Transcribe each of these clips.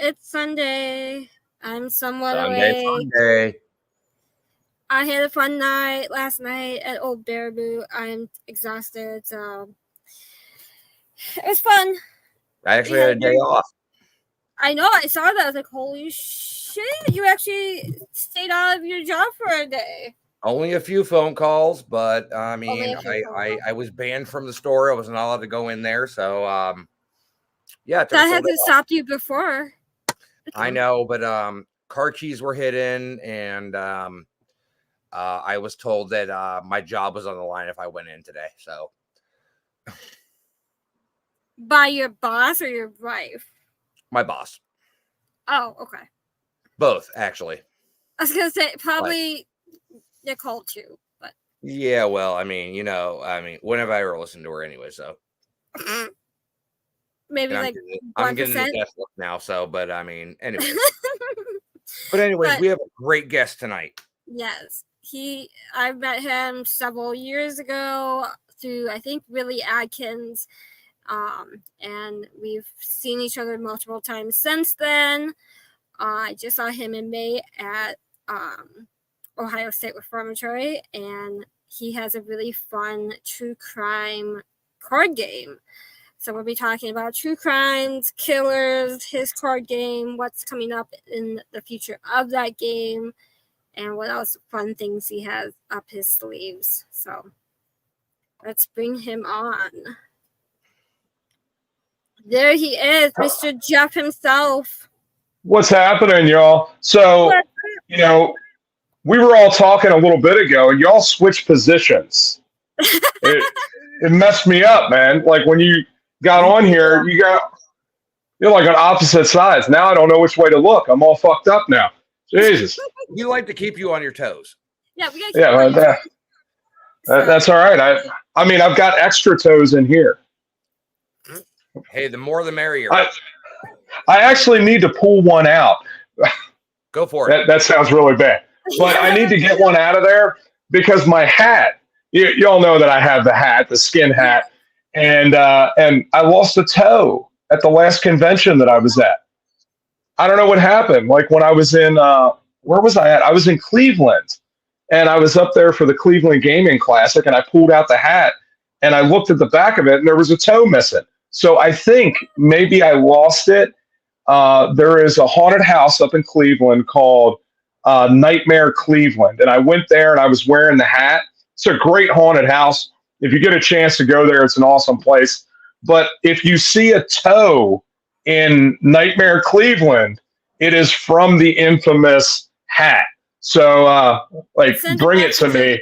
It's Sunday. I'm somewhat awake. Sunday. I had a fun night last night at Old Baraboo. I'm exhausted, so it was fun. I actually had a day off. I know. I saw that. I was like, holy shit. You actually stayed out of your job for a day. Only a few phone calls, but I mean, I was banned from the store. I wasn't allowed to go in there. So, yeah. That hasn't stopped you before. I know, but car keys were hidden, and I was told that my job was on the line if I went in today. So, by your boss or your wife? My boss. Oh, okay. Both, actually. I was gonna say probably Nicole too, but yeah. Well, I mean, when have I ever listened to her anyway? So. Maybe and like I'm getting the death look now, so but I mean, anyway. But anyways, we have a great guest tonight. Yes, I met him several years ago through I think Willie Adkins, and we've seen each other multiple times since then. I just saw him in May at Ohio State Reformatory, and he has a really fun true crime card game. So we'll be talking about true crimes, killers, his card game, what's coming up in the future of that game, and what else fun things he has up his sleeves. So let's bring him on. There he is, Mr. Jeff himself. What's happening, y'all? So, we were all talking a little bit ago, and y'all switched positions. It messed me up, man. Like when you got on here, you're like on opposite sides. Now I don't know which way to look. I'm all fucked up now. Jesus. We like to keep you on your toes. Yeah, we gotta keep that's all right. I mean, I've got extra toes in here. Hey, the more the merrier. I actually need to pull one out. Go for it. That sounds really bad. But I need to get one out of there because my hat, you all know that I have the hat, the skin hat. And I lost a toe at the last convention that I was at. I don't know what happened. Like when I was in, where was I at? I was in Cleveland, and I was up there for the Cleveland Gaming Classic, and I pulled out the hat, and I looked at the back of it, and there was a toe missing. So I think maybe I lost it. There is a haunted house up in Cleveland called Nightmare Cleveland, and I went there, and I was wearing the hat. It's a great haunted house. If you get a chance to go there, it's an awesome place. But if you see a toe in Nightmare Cleveland, it is from the infamous hat. So, bring it to me.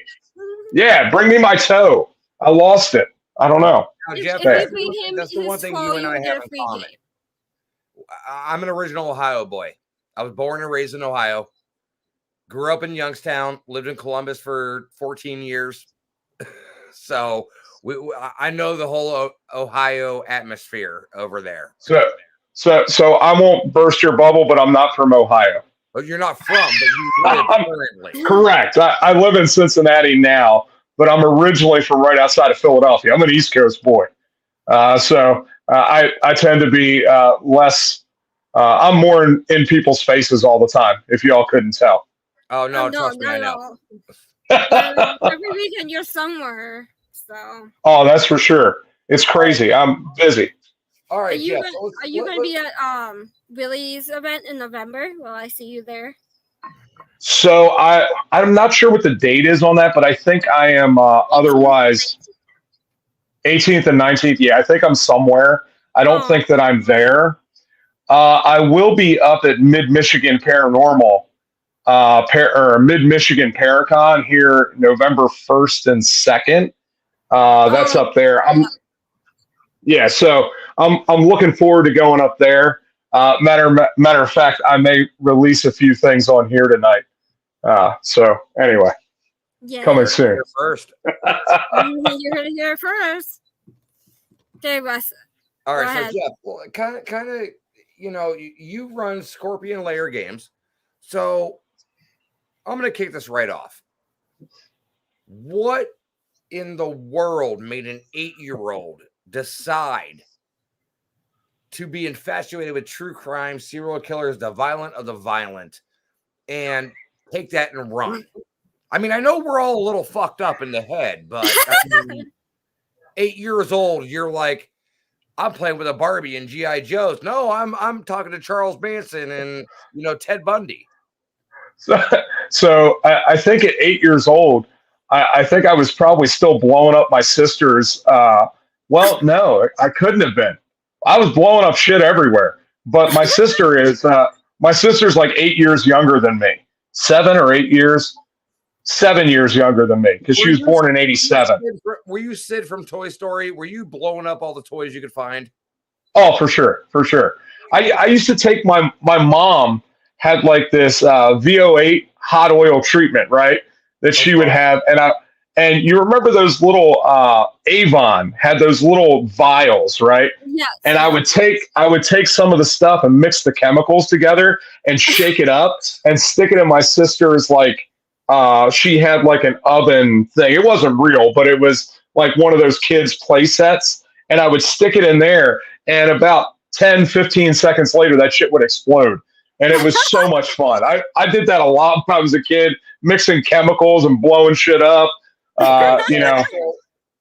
Yeah, bring me my toe. I lost it. I don't know. Now, Jeff, that's the one thing you and I have in common. I'm an original Ohio boy. I was born and raised in Ohio. Grew up in Youngstown. Lived in Columbus for 14 years. So I know the whole Ohio atmosphere over there. So I won't burst your bubble, but I'm not from Ohio. But you're not from, but you live currently. Correct. I live in Cincinnati now, but I'm originally from right outside of Philadelphia. I'm an East Coast boy. So I tend to be less, I'm more in people's faces all the time, if y'all couldn't tell. Oh, no, trust me, I know. Every weekend you're somewhere, so. Oh, that's for sure. It's crazy. I'm busy. All right, are you going to be at Willie's event in November? Will I see you there? So I'm not sure what the date is on that, but I think I am otherwise 18th and 19th. Yeah, I think I'm somewhere. I don't think that I'm there. I will be up at Mid-Michigan Paranormal. Mid-Michigan Paracon here November 1st and 2nd. That's up there. So I'm looking forward to going up there. Matter of fact, I may release a few things on here tonight. So anyway, coming soon. First. You're going to hear it first. Okay, Russ. All right, so Jeff, well, kind of, you run Scorpion Lair Games. So I'm going to kick this right off. What in the world made an 8-year-old decide to be infatuated with true crime, serial killers, the violent of the violent, and take that and run. I mean, I know we're all a little fucked up in the head, but I mean, 8 years old, you're like, I'm playing with a Barbie and G.I. Joes. No, I'm talking to Charles Manson and, you know, Ted Bundy. So I think at 8 years old, I think I was probably still blowing up my sister's. Well, no, I couldn't have been. I was blowing up shit everywhere. But my sister's like 8 years younger than me. 7 or 8 years. 7 years younger than me because she was born in 87. Were you Sid from Toy Story? Were you blowing up all the toys you could find? Oh, for sure. I used to take my mom had like this VO8 hot oil treatment, right? That she would have, and you remember those little Avon had those little vials, right? Yes. And I would take some of the stuff and mix the chemicals together and shake it up and stick it in my sister's like. She had like an oven thing. It wasn't real, but it was like one of those kids' play sets. And I would stick it in there. And about 10, 15 seconds later, that shit would explode. And it was so much fun. I did that a lot when I was a kid, mixing chemicals and blowing shit up. You know.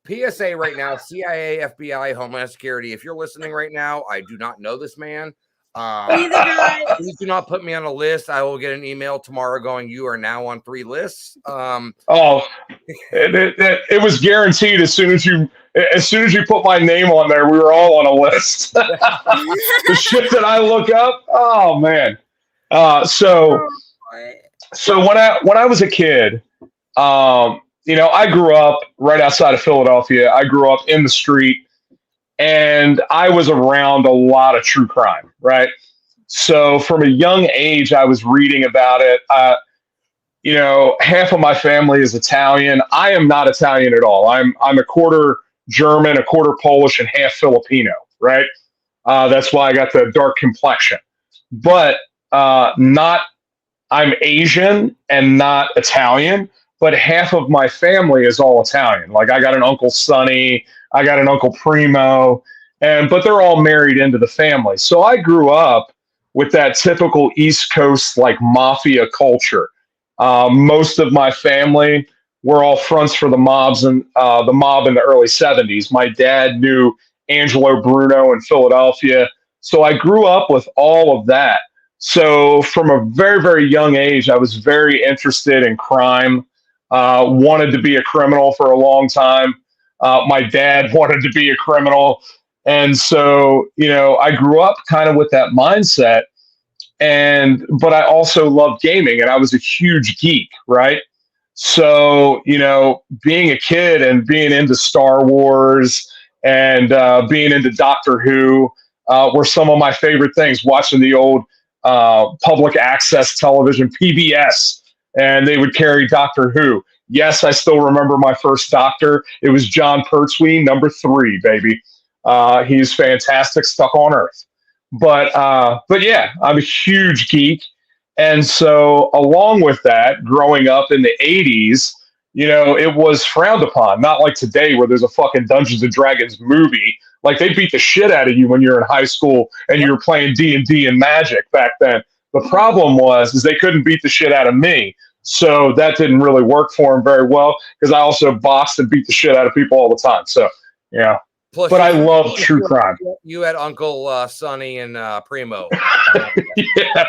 PSA right now, CIA, FBI, Homeland Security. If you're listening right now, I do not know this man. Please do not put me on a list. I will get an email tomorrow going, you are now on 3 lists. It was guaranteed as soon as you put my name on there, we were all on a list. The shit that I look up, oh man. So when I was a kid, you know, I grew up right outside of Philadelphia. I grew up in the street. And I was around a lot of true crime, right? So from a young age, I was reading about it. You know, half of my family is Italian. I am not Italian at all. I'm a quarter German, a quarter Polish, and half Filipino, right? That's why I got the dark complexion. But I'm Asian and not Italian, but half of my family is all Italian. Like I got an Uncle Sonny, I got an Uncle Primo, but they're all married into the family. So I grew up with that typical East Coast like mafia culture. Most of my family were all fronts for the mob in the early 70s. My dad knew Angelo Bruno in Philadelphia. So I grew up with all of that. So from a very, very young age, I was very interested in crime, wanted to be a criminal for a long time. My dad wanted to be a criminal. And so, you know, I grew up kind of with that mindset. But I also loved gaming and I was a huge geek, right? So, you know, being a kid and being into Star Wars and being into Doctor Who were some of my favorite things, watching the old public access television, PBS, and they would carry Doctor Who. Yes, I still remember my first Doctor. It was John Pertwee, number 3, baby. He's fantastic, stuck on Earth. But yeah, I'm a huge geek. And so along with that, growing up in the 80s, you know, it was frowned upon. Not like today where there's a fucking Dungeons and Dragons movie. Like they beat the shit out of you when you're in high school and you were playing D&D and Magic back then. The problem was they couldn't beat the shit out of me. So that didn't really work for him very well because I also boxed and beat the shit out of people all the time. So, yeah. Plus, but I love true crime. You had Uncle Sonny and Primo. Yeah.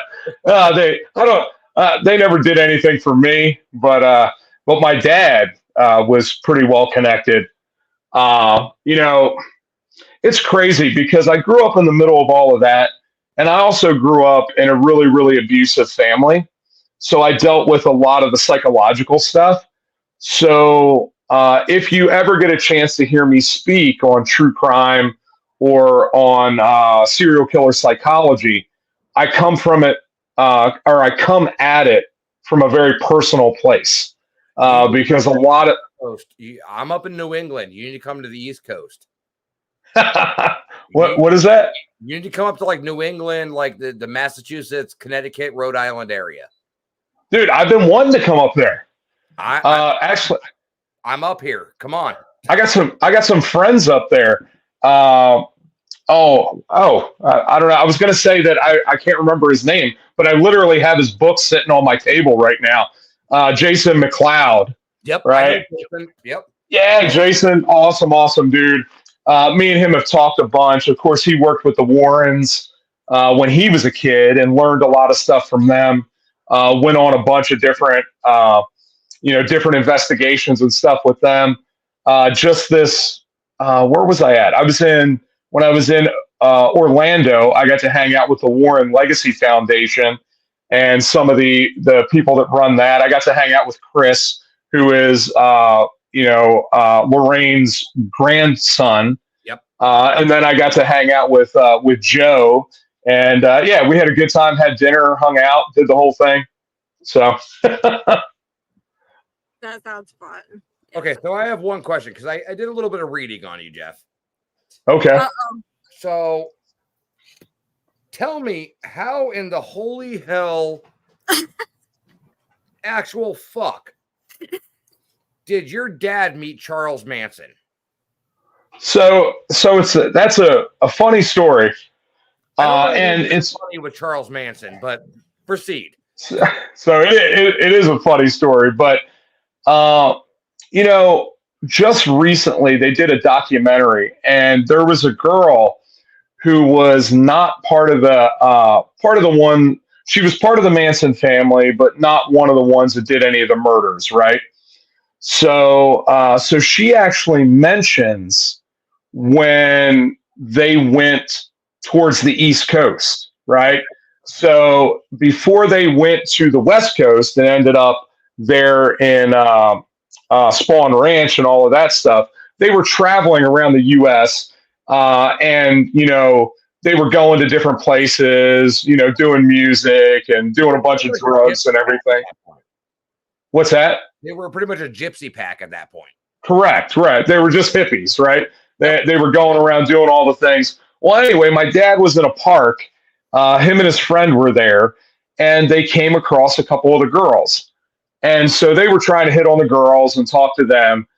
They never did anything for me, but my dad was pretty well connected. You know, it's crazy because I grew up in the middle of all of that. And I also grew up in a really, really abusive family. So I dealt with a lot of the psychological stuff. So if you ever get a chance to hear me speak on true crime or on serial killer psychology, I come from it, or I come at it from a very personal place. Because a lot of I'm up in New England. You need to come to the East Coast. What is that? You need to come up to like New England, like the Massachusetts, Connecticut, Rhode Island area. Dude, I've been wanting to come up there. Actually, I'm up here. Come on. I got some friends up there. I don't know. I was going to say that I can't remember his name, but I literally have his book sitting on my table right now. Jason McLeod. Yep. Right. Yep. Yeah, Jason, awesome dude. Me and him have talked a bunch. Of course, he worked with the Warrens when he was a kid and learned a lot of stuff from them. Went on a bunch of different, different investigations and stuff with them. Just this, where was I at? When I was in Orlando, I got to hang out with the Warren Legacy Foundation and some of the people that run that. I got to hang out with Chris, who is Lorraine's grandson. Yep. And then I got to hang out with Joe, and we had a good time. Had dinner, hung out, did the whole thing. So that sounds fun. Okay, so I have one question because I did a little bit of reading on you, Jeff. Okay. So tell me, how in the holy hell actual fuck did your dad meet Charles Manson? So that's a funny story. And it's funny with Charles Manson, but proceed. So it is a funny story, but just recently they did a documentary, and there was a girl who was not part of the one. She was part of the Manson family, but not one of the ones that did any of the murders, right? So she actually mentions when they went towards the East Coast, right? So before they went to the West Coast and ended up there in Spawn Ranch and all of that stuff, they were traveling around the U.S. And they were going to different places, doing music and doing a bunch of drugs and everything. What's that? They were pretty much a gypsy pack at that point. Correct, right. They were just hippies, right? They were going around doing all the things. Well, anyway, my dad was in a park. Him and his friend were there, and they came across a couple of the girls. And so they were trying to hit on the girls and talk to them.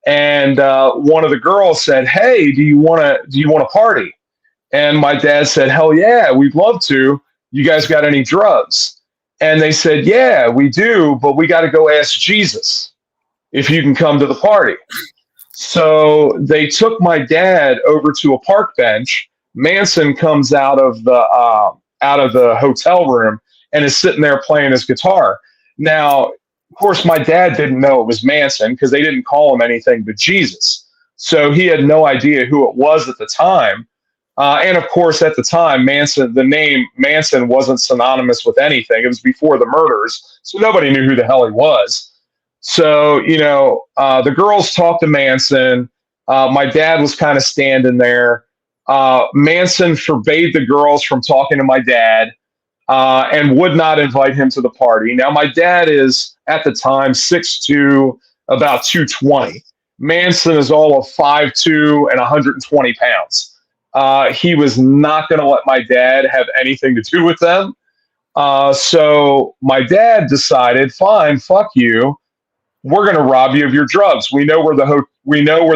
And one of the girls said, "Hey, do you want to party?" And my dad said, "Hell yeah, we'd love to. You guys got any drugs?" And they said, "Yeah, we do, but we got to go ask Jesus if you can come to the party." So they took my dad over to a park bench. Manson comes out of the hotel room and is sitting there playing his guitar. Now, of course, my dad didn't know it was Manson because they didn't call him anything but Jesus. So he had no idea who it was at the time. And of course, at the time, the name Manson wasn't synonymous with anything. It was before the murders, so nobody knew who the hell he was. So, the girls talked to Manson. My dad was kind of standing there. Manson forbade the girls from talking to my dad and would not invite him to the party. Now, my dad is, at the time, 6'2", about 220. Manson is all of 5'2" and 120 pounds. He was not going to let my dad have anything to do with them. So my dad decided, fine, fuck you. We're going to rob you of your drugs. We know where the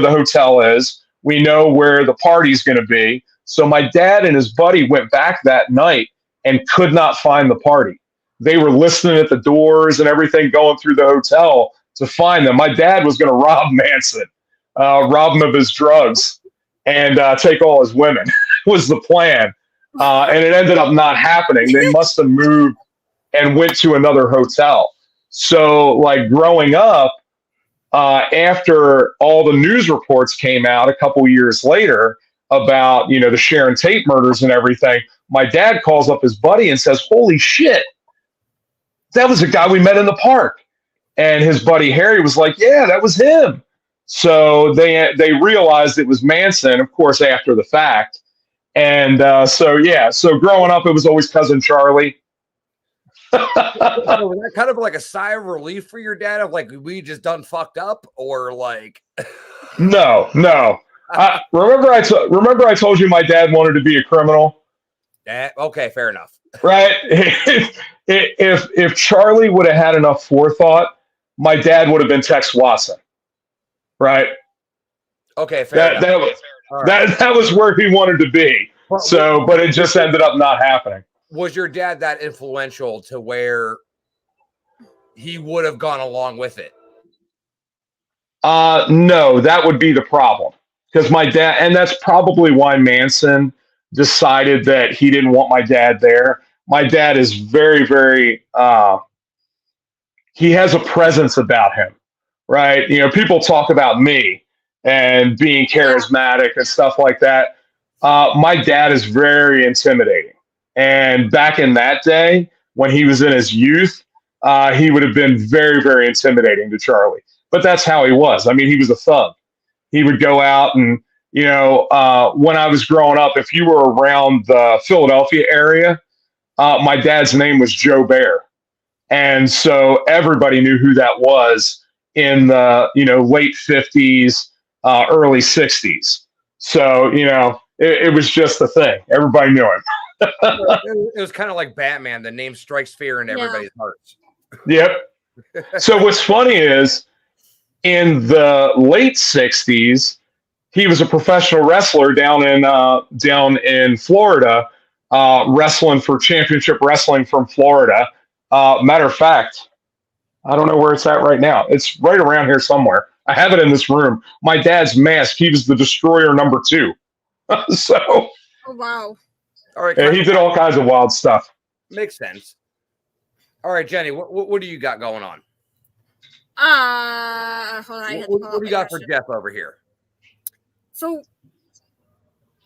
hotel is. We know where the party's going to be. So my dad and his buddy went back that night and could not find the party. They were listening at the doors and everything, going through the hotel to find them. My dad was going to rob Manson, rob him of his drugs, and take all his women was the plan. And it ended up not happening. They must have moved and went to another hotel. So, like, growing up, after all the news reports came out a couple years later about, the Sharon Tate murders and everything, my dad calls up his buddy and says, "Holy shit, that was a guy we met in the park." And his buddy Harry was like, "Yeah, that was him." So they realized it was Manson, of course, after the fact. And so growing up, it was always Cousin Charlie. Was that kind of like a sigh of relief for your dad of like, we just done fucked up, or like? No. Remember I told you my dad wanted to be a criminal? Okay, fair enough. Right? If Charlie would have had enough forethought, my dad would have been Tex Watson. Right? Okay, fair enough. Right. That was where he wanted to be. But it just ended up not happening. Was your dad that influential to where he would have gone along with it? No, that would be the problem. Because my dad, and that's probably why Manson decided that he didn't want my dad there. My dad is very, very, he has a presence about him, right? You know, people talk about me and being charismatic and stuff like that. My dad is very intimidating. And back in that day, when he was in his youth, he would have been very, very intimidating to Charlie. But that's how he was. I mean, he was a thug. He would go out and, you know, when I was growing up, if you were around the Philadelphia area, my dad's name was Joe Bear. And so everybody knew who that was in the, you know, late 50s, early 60s. So, you know, it was just a thing. Everybody knew him. It was kind of like Batman. The name strikes fear in everybody's hearts. Yep. So what's funny is in the late 60s, he was a professional wrestler down in Florida, wrestling for Championship Wrestling from Florida. Matter of fact, I don't know where it's at right now. It's right around here somewhere. I have it in this room. My dad's mask, he was the Destroyer #2. So, oh, wow. All right. Yeah, he did all kinds of wild stuff. Makes sense. All right, Jenny, what do you got going on? Hold on. What do you got for Jeff over here? So,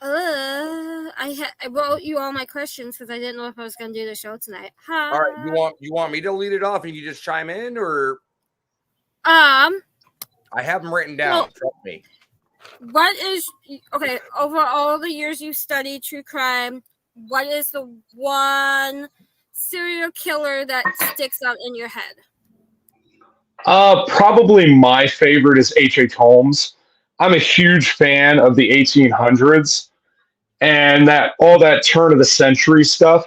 I wrote you all my questions because I didn't know if I was going to do the show tonight. All right, you want me to lead it off and you just chime in, or? I have them written down. Trust me. What is over all the years you've studied true crime? What is the one serial killer that sticks out in your head? Probably my favorite is H.H. Holmes. I'm a huge fan of the 1800s and all that turn of the century stuff.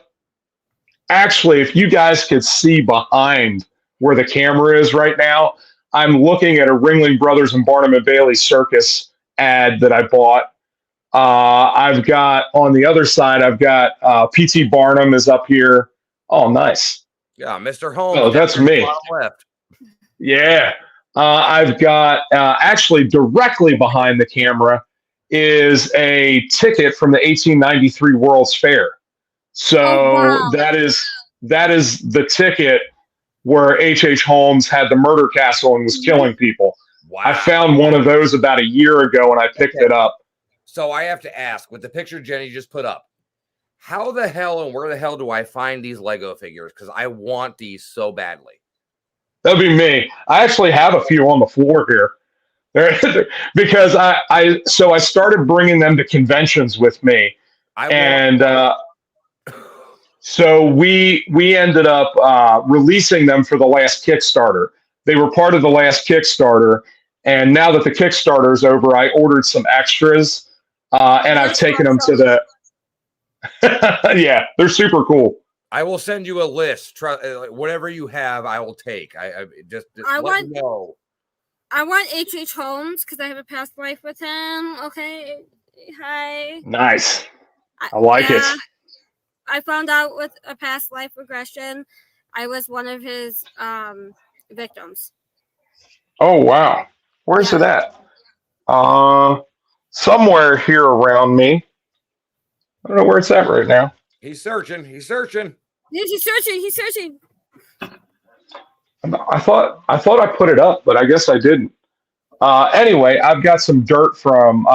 Actually, if you guys could see behind where the camera is right now, I'm looking at a Ringling Brothers and Barnum and Bailey Circus ad that I bought. I've got on the other side, I've got P.T. Barnum is up here. Oh, nice. Yeah, Mr. Holmes. Oh, that's me. Left. Yeah. I've got actually directly behind the camera is a ticket from the 1893 World's Fair. So that is the ticket where H.H. Holmes had the murder castle and was killing people. Wow. I found one of those about a year ago and I picked it up. So I have to ask, with the picture Jenny just put up, how the hell and where the hell do I find these Lego figures? Because I want these so badly. That'd be me. I actually have a few on the floor here. Because I started bringing them to conventions with me. So we ended up releasing them for the last Kickstarter. They were part of the last Kickstarter. And now that the Kickstarter is over, I ordered some extras and I've taken them to the... Yeah, they're super cool. I will send you a list. Whatever you have, I will take. I let me know. I want H.H. Holmes because I have a past life with him. Okay. Hi. Nice. I like it. I found out with a past life regression, I was one of his victims. Oh, wow. Where's it at? Somewhere here around me. I don't know where it's at right now. He's searching. Yes, he's searching. I thought I put it up, but I guess I didn't. Anyway, I've got some dirt from.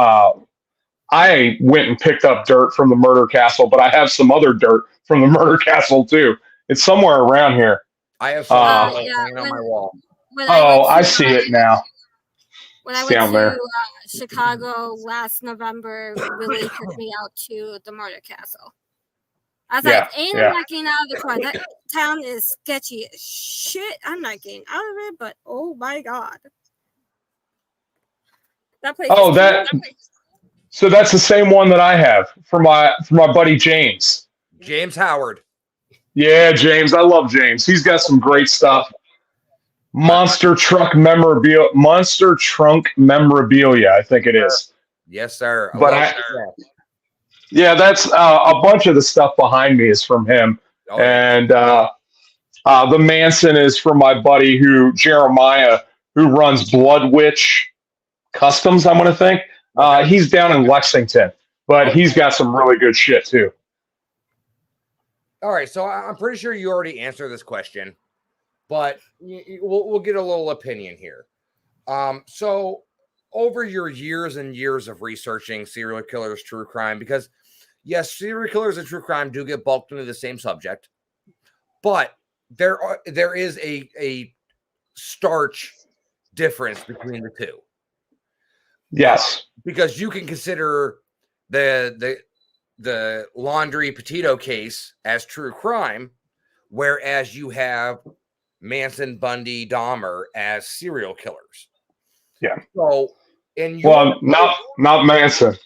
I went and picked up dirt from the murder castle, but I have some other dirt from the murder castle too. It's somewhere around here. I have some hanging on my wall. I see it now. When I went to Chicago last November, Willie took me out to the murder castle. I was like, ain't not getting out of the car. That town is sketchy as shit. I'm not getting out of it, but oh my God. That place. Oh, so that's the same one that I have for my buddy James. James Howard. Yeah, James. I love James. He's got some great stuff. Monster Trunk memorabilia, I think it is. Yes, sir. Yeah, that's a bunch of the stuff behind me is from him. Oh, yeah. And the Manson is from my buddy Jeremiah, who runs Blood Witch Customs, I'm going to think. He's down in Lexington, but he's got some really good shit too. All right, so I'm pretty sure you already answered this question, but we'll get a little opinion here. So over your years and years of researching serial killers, true crime, because yes, serial killers and true crime do get bulked into the same subject, but there is a starch difference between the two. Yes, because you can consider the Laundry Petito case as true crime, whereas you have Manson, Bundy, Dahmer as serial killers. Yeah. So, not Manson.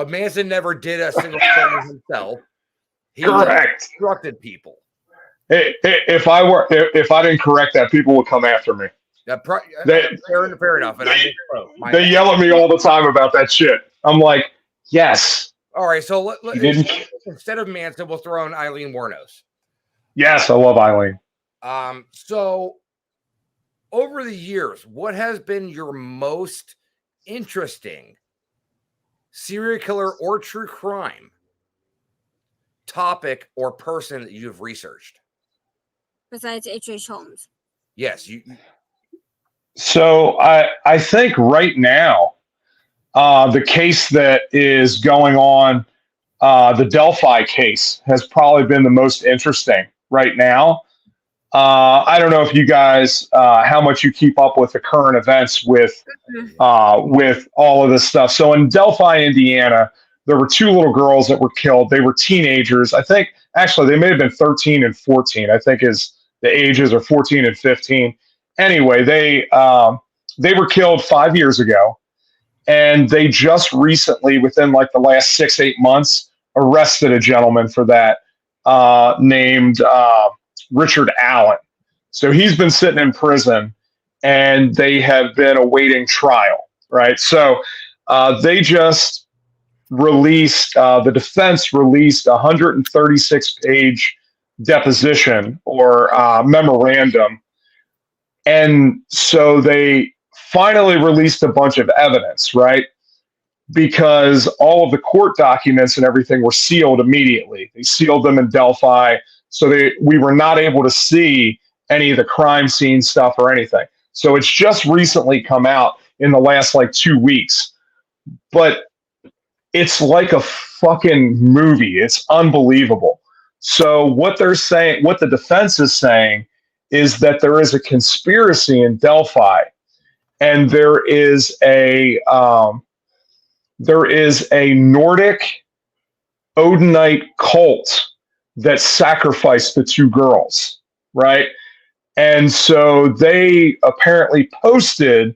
Manson never did a single thing himself. He instructed people. If I didn't correct that, people would come after me. Fair enough. And they yell at me all the time about that shit. I'm like, yes. All right, so instead of Manson, we'll throw in Eileen Wuornos. Yes, I love Eileen. So over the years, what has been your most interesting serial killer or true crime topic or person that you've researched? Besides H.H. Holmes. Yes, So I think right now, the case that is going on, the Delphi case, has probably been the most interesting right now. I don't know if you guys, how much you keep up with the current events with all of this stuff. So in Delphi, Indiana, there were two little girls that were killed. They were teenagers. I think actually they may have been 13 and 14. I think the ages are 14 and 15. Anyway, they were killed 5 years ago, and they just recently, within like the last 6-8 months, arrested a gentleman for that named Richard Allen. So he's been sitting in prison, and they have been awaiting trial. Right. So they just released the defense released a 136-page deposition or memorandum. And so they finally released a bunch of evidence, right? Because all of the court documents and everything were sealed immediately. They sealed them in Delphi, so we were not able to see any of the crime scene stuff or anything. So it's just recently come out in the last like 2 weeks. But it's like a fucking movie. It's unbelievable. So what they're saying, what the defense is saying, is that there is a conspiracy in Delphi, and there is a Nordic Odinite cult that sacrificed the two girls, right? And so they apparently posted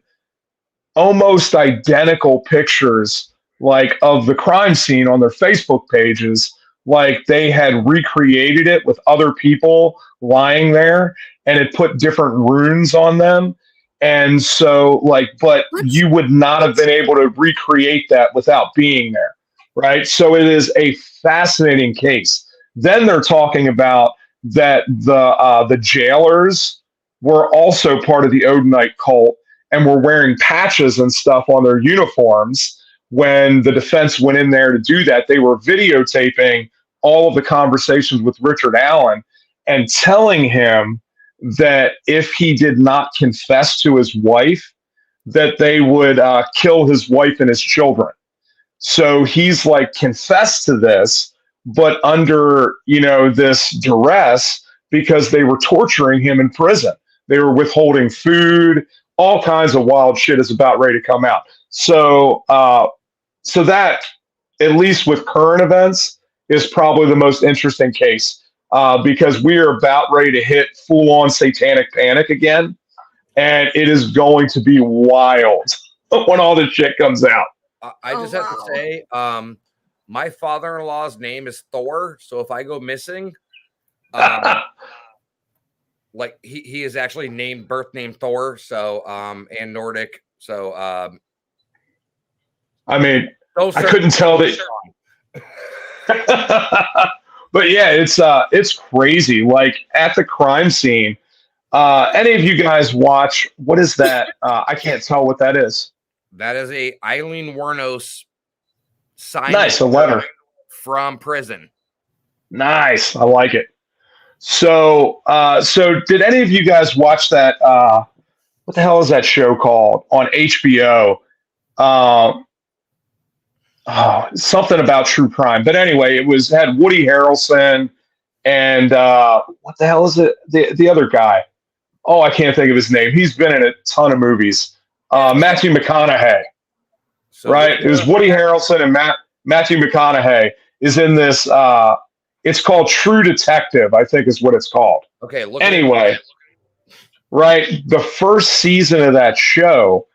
almost identical pictures, like of the crime scene on their Facebook pages, like they had recreated it with other people lying there, and it put different runes on them. And so, but you would not have been able to recreate that without being there, right? So it is a fascinating case. Then they're talking about that the jailers were also part of the Odinite cult and were wearing patches and stuff on their uniforms. When the defense went in there to do that, they were videotaping all of the conversations with Richard Allen and telling him that if he did not confess to his wife, that they would kill his wife and his children. So he's like confessed to this, but under, this duress, because they were torturing him in prison. They were withholding food, all kinds of wild shit is about ready to come out. So that, at least with current events, is probably the most interesting case. Because we are about ready to hit full-on satanic panic again, and it is going to be wild when all this shit comes out. I just have to say, my father-in-law's name is Thor, so if I go missing, like he is actually birth name Thor, so and Nordic, so I mean, I couldn't tell that. But yeah, it's crazy. Like at the crime scene, any of you guys watch? What is that? I can't tell what that is. That is a Eileen Wuornos sign. Nice, a letter from prison. Nice, I like it. So did any of you guys watch that? What the hell is that show called on HBO? Something about true crime. But anyway, it had Woody Harrelson and what the hell is it? The other guy. Oh, I can't think of his name. He's been in a ton of movies. Matthew McConaughey. So right? It was Woody Harrelson and Matthew McConaughey is in this. It's called True Detective, I think is what it's called. Okay. Anyway, right? The first season of that show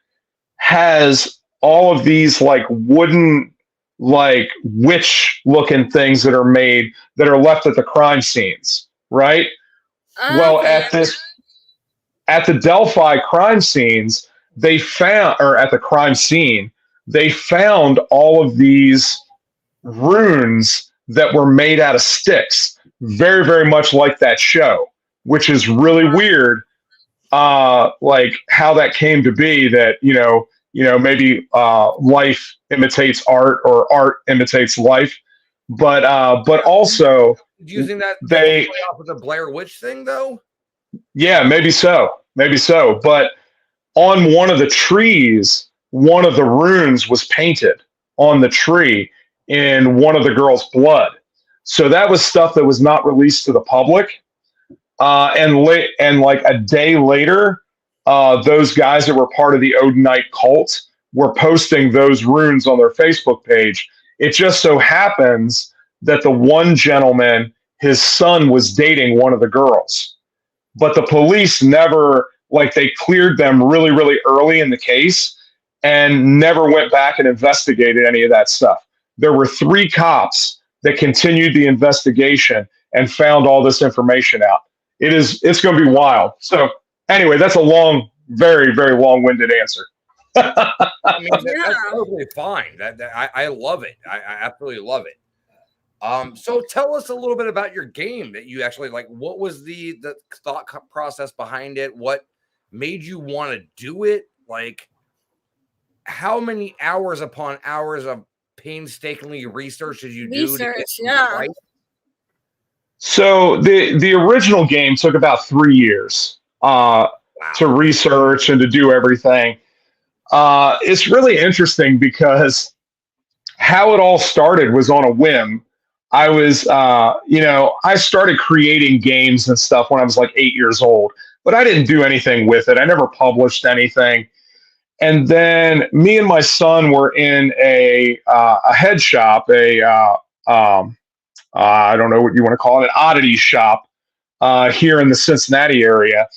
has all of these like wooden, like witch-looking things that are made that are left at the crime scenes, right? Well, at the Delphi crime scenes, they found all of these runes that were made out of sticks, very, very much like that show, which is really weird. Like how that came to be that, maybe life imitates art or art imitates life. But also, do you think that they off with the Blair Witch thing though? Yeah, maybe so. But on one of the trees, one of the runes was painted on the tree in one of the girls' blood. So that was stuff that was not released to the public. And like a day later, those guys that were part of the Odinite cult were posting those runes on their Facebook page. It just so happens that the one gentleman, his son was dating one of the girls. But the police never, they cleared them really, really early in the case and never went back and investigated any of that stuff. There were 3 cops that continued the investigation and found all this information out. It's going to be wild. So anyway, that's a long, very, very long-winded answer. I mean, that's totally fine. I love it. I absolutely love it. So tell us a little bit about your game that you actually like. What was the thought process behind it? What made you want to do it? Like, how many hours upon hours of painstakingly research did you do? Yeah. So the original game took about 3 years to research and to do everything. It's really interesting because how it all started was on a whim. I was, I started creating games and stuff when I was like 8 years old, but I didn't do anything with it. I never published anything. And then me and my son were in a head shop, I don't know what you want to call it, an oddity shop here in the Cincinnati area.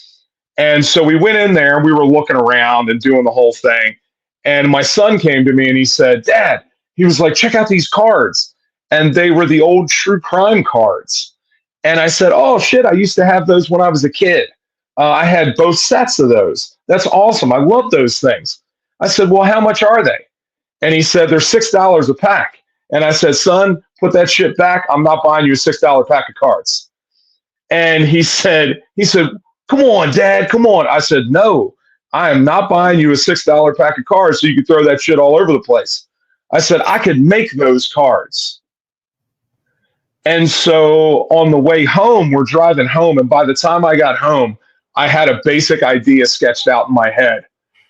And so we went in there and we were looking around and doing the whole thing. And my son came to me and he said, "Dad," he was like, "check out these cards." And they were the old true crime cards. And I said, "Oh, shit, I used to have those when I was a kid. I had both sets of those. That's awesome. I love those things." I said, "Well, how much are they?" And he said, "They're $6 a pack." And I said, "Son, put that shit back. I'm not buying you a $6 pack of cards." And he said, "Come on, Dad, come on." I said, "No, I am not buying you a $6 pack of cards so you can throw that shit all over the place." I said, "I could make those cards." And so on the way home, we're driving home. And by the time I got home, I had a basic idea sketched out in my head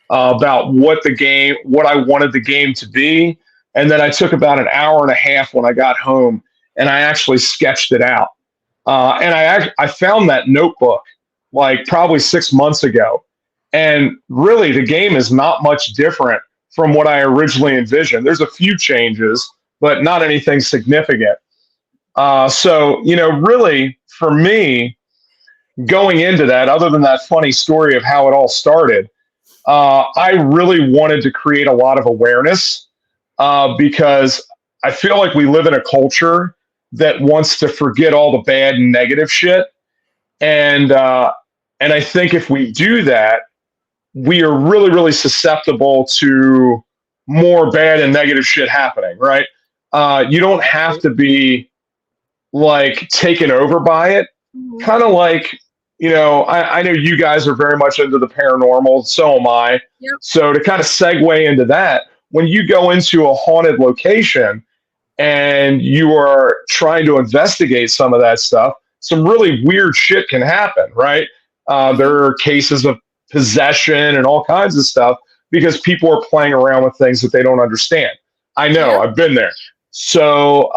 about what I wanted the game to be. And then I took about an hour and a half when I got home and I actually sketched it out. And I found that notebook like probably 6 months ago. And really the game is not much different from what I originally envisioned. There's a few changes, but not anything significant. So, really for me, going into that, other than that funny story of how it all started, I really wanted to create a lot of awareness because I feel like we live in a culture that wants to forget all the bad and negative shit. And I think if we do that, we are really, really susceptible to more bad and negative shit happening, right? You don't have to be like taken over by it. Kind of like, I know you guys are very much into the paranormal. So am I. Yep. So to kind of segue into that, when you go into a haunted location and you are trying to investigate some of that stuff, some really weird shit can happen, right? There are cases of possession and all kinds of stuff because people are playing around with things that they don't understand. I know, I've been there. So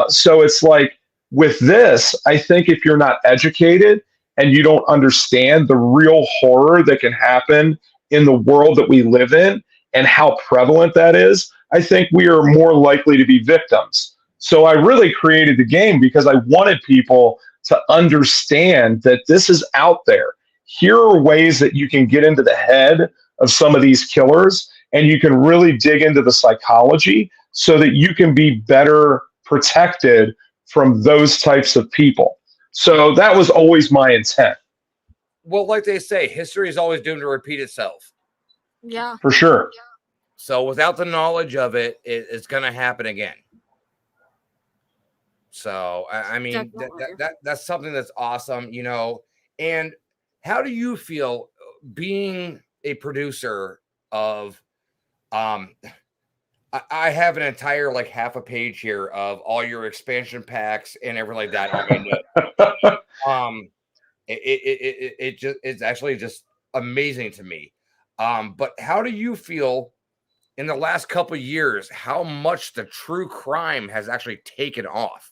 it's like with this, I think if you're not educated and you don't understand the real horror that can happen in the world that we live in and how prevalent that is, I think we are more likely to be victims. So I really created the game because I wanted people to understand that this is out there. Here are ways that you can get into the head of some of these killers, and you can really dig into the psychology so that you can be better protected from those types of people. So that was always my intent. Well, like they say, history is always doomed to repeat itself. Yeah. For sure. So without the knowledge of it, it's going to happen again. So, I mean, that's something that's awesome, And how do you feel being a producer of, I have an entire half a page here of all your expansion packs and everything like that. I mean, it's actually just amazing to me. But how do you feel in the last couple of years, how much the true crime has actually taken off?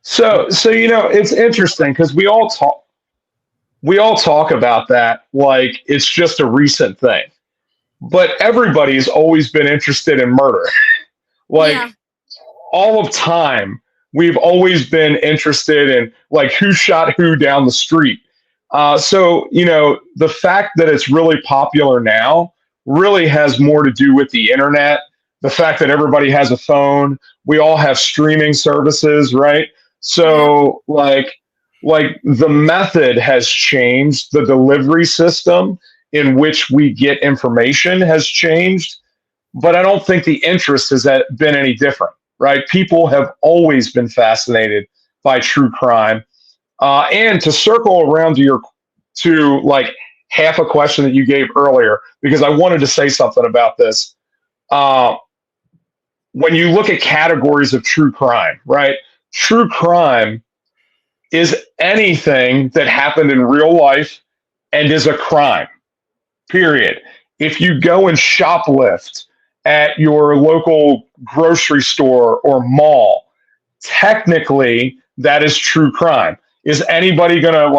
So it's interesting because we all talk about that like it's just a recent thing, but everybody's always been interested in murder. All of time, we've always been interested in who shot who down the street. So the fact that it's really popular now really has more to do with the internet. The fact that everybody has a phone, we all have streaming services, right? So the method has changed. The delivery system in which we get information has changed, but I don't think the interest has been any different, right? People have always been fascinated by true crime. And to circle around to half a question that you gave earlier, because I wanted to say something about this. When you look at categories of true crime, right? True crime is anything that happened in real life and is a crime, period. If you go and shoplift at your local grocery store or mall, technically that is true crime. Is anybody going to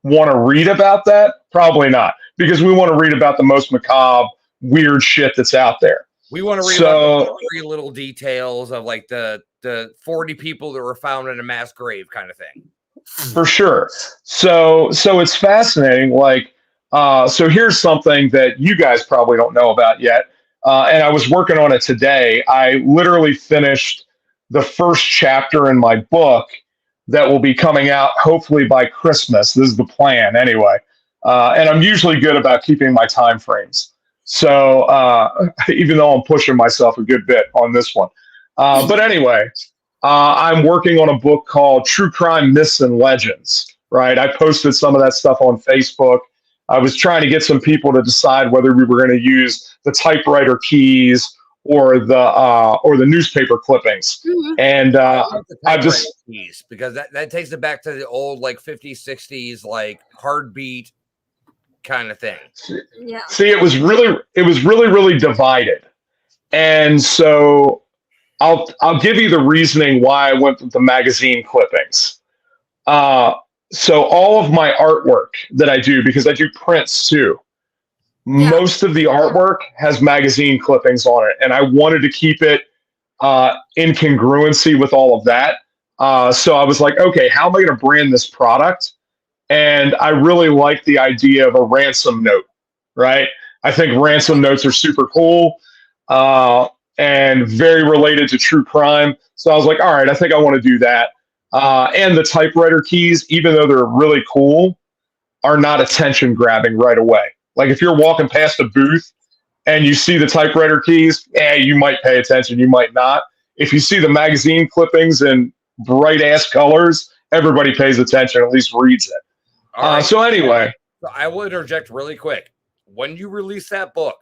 want to read about that? Probably not, because we want to read about the most macabre, weird shit that's out there. We want to read about the three little details of the 40 people that were found in a mass grave kind of thing. For sure. So it's fascinating. So here's something that you guys probably don't know about yet. And I was working on it today. I literally finished the first chapter in my book that will be coming out hopefully by Christmas. This is the plan anyway. And I'm usually good about keeping my time frames. So even though I'm pushing myself a good bit on this one. But anyway, I'm working on a book called True Crime Myths and Legends, right? I posted some of that stuff on Facebook. I was trying to get some people to decide whether we were going to use the typewriter keys or the newspaper clippings. Mm-hmm. And I just keys, because that takes it back to the old 50s, 60s hard beat kind of thing. Yeah. See, it was really divided. And so I'll give you the reasoning why I went with the magazine clippings. So all of my artwork that I do, because I do prints too, most of the artwork has magazine clippings on it. And I wanted to keep it in congruency with all of that. So I was like, okay, how am I going to brand this product? And I really like the idea of a ransom note, right? I think ransom notes are super cool and very related to true crime. So I was like, all right, I think I want to do that. And the typewriter keys, even though they're really cool, are not attention grabbing right away. If you're walking past a booth and you see the typewriter keys, you might pay attention, you might not. If you see the magazine clippings in bright ass colors, everybody pays attention, at least reads it. Right. So anyway, I will interject really quick. When you release that book,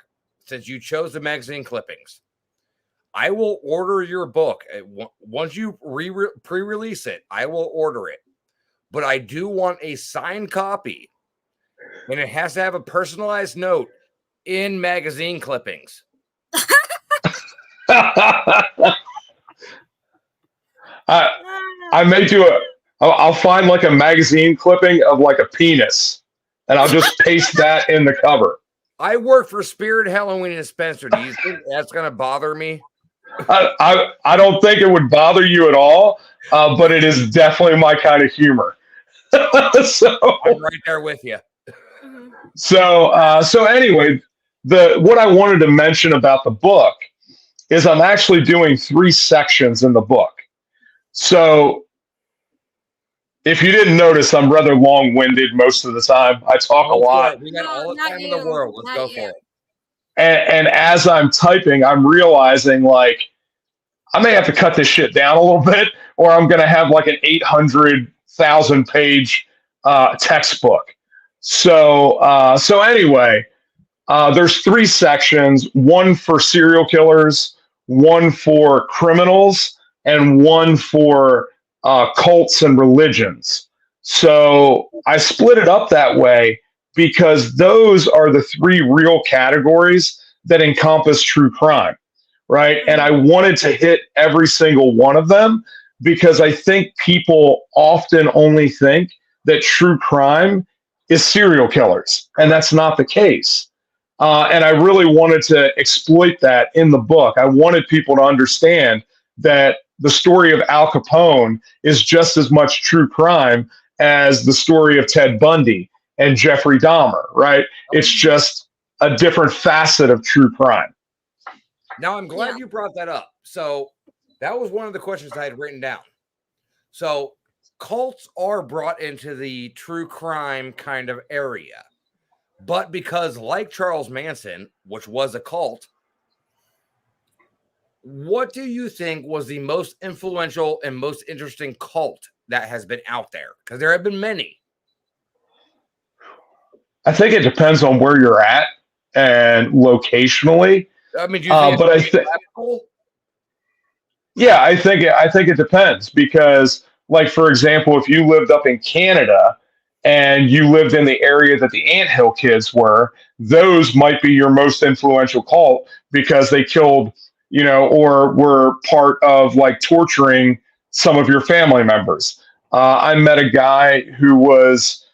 since you chose the magazine clippings, I will order your book. Once you pre-release it, I will order it. But I do want a signed copy, and it has to have a personalized note in magazine clippings. I may do I'll find like a magazine clipping of like a penis, and I'll just paste that in the cover. I work for Spirit Halloween and Spencer. Do you think that's going to bother me? I don't think it would bother you at all, but it is definitely my kind of humor. So I'm right there with you. So anyway, what I wanted to mention about the book is I'm actually doing 3 sections in the book. So if you didn't notice, I'm rather long-winded most of the time. I talk a lot. We got all the time in the world. Let's go for it. And as I'm typing, I'm realizing, like, I may have to cut this shit down a little bit, or I'm going to have like an 800,000-page textbook. So anyway, there's 3 sections: one for serial killers, one for criminals, and one for cults and religions. So I split it up that way because those are the 3 real categories that encompass true crime, right? And I wanted to hit every single one of them because I think people often only think that true crime is serial killers, and that's not the case. And I really wanted to exploit that in the book. I wanted people to understand that the story of Al Capone is just as much true crime as the story of Ted Bundy and Jeffrey Dahmer, right? It's just a different facet of true crime. Now, I'm glad you brought that up. So that was one of the questions I had written down. So cults are brought into the true crime kind of area. But because, like Charles Manson, which was a cult, what do you think was the most influential and most interesting cult that has been out there? Because there have been many. I think it depends on where you're at and locationally. I mean, do you think but I think, yeah, I think it depends because, like, for example, if you lived up in Canada and you lived in the area that the Anthill Kids were, those might be your most influential cult because they killed, or were part of like torturing some of your family members. I met a guy who was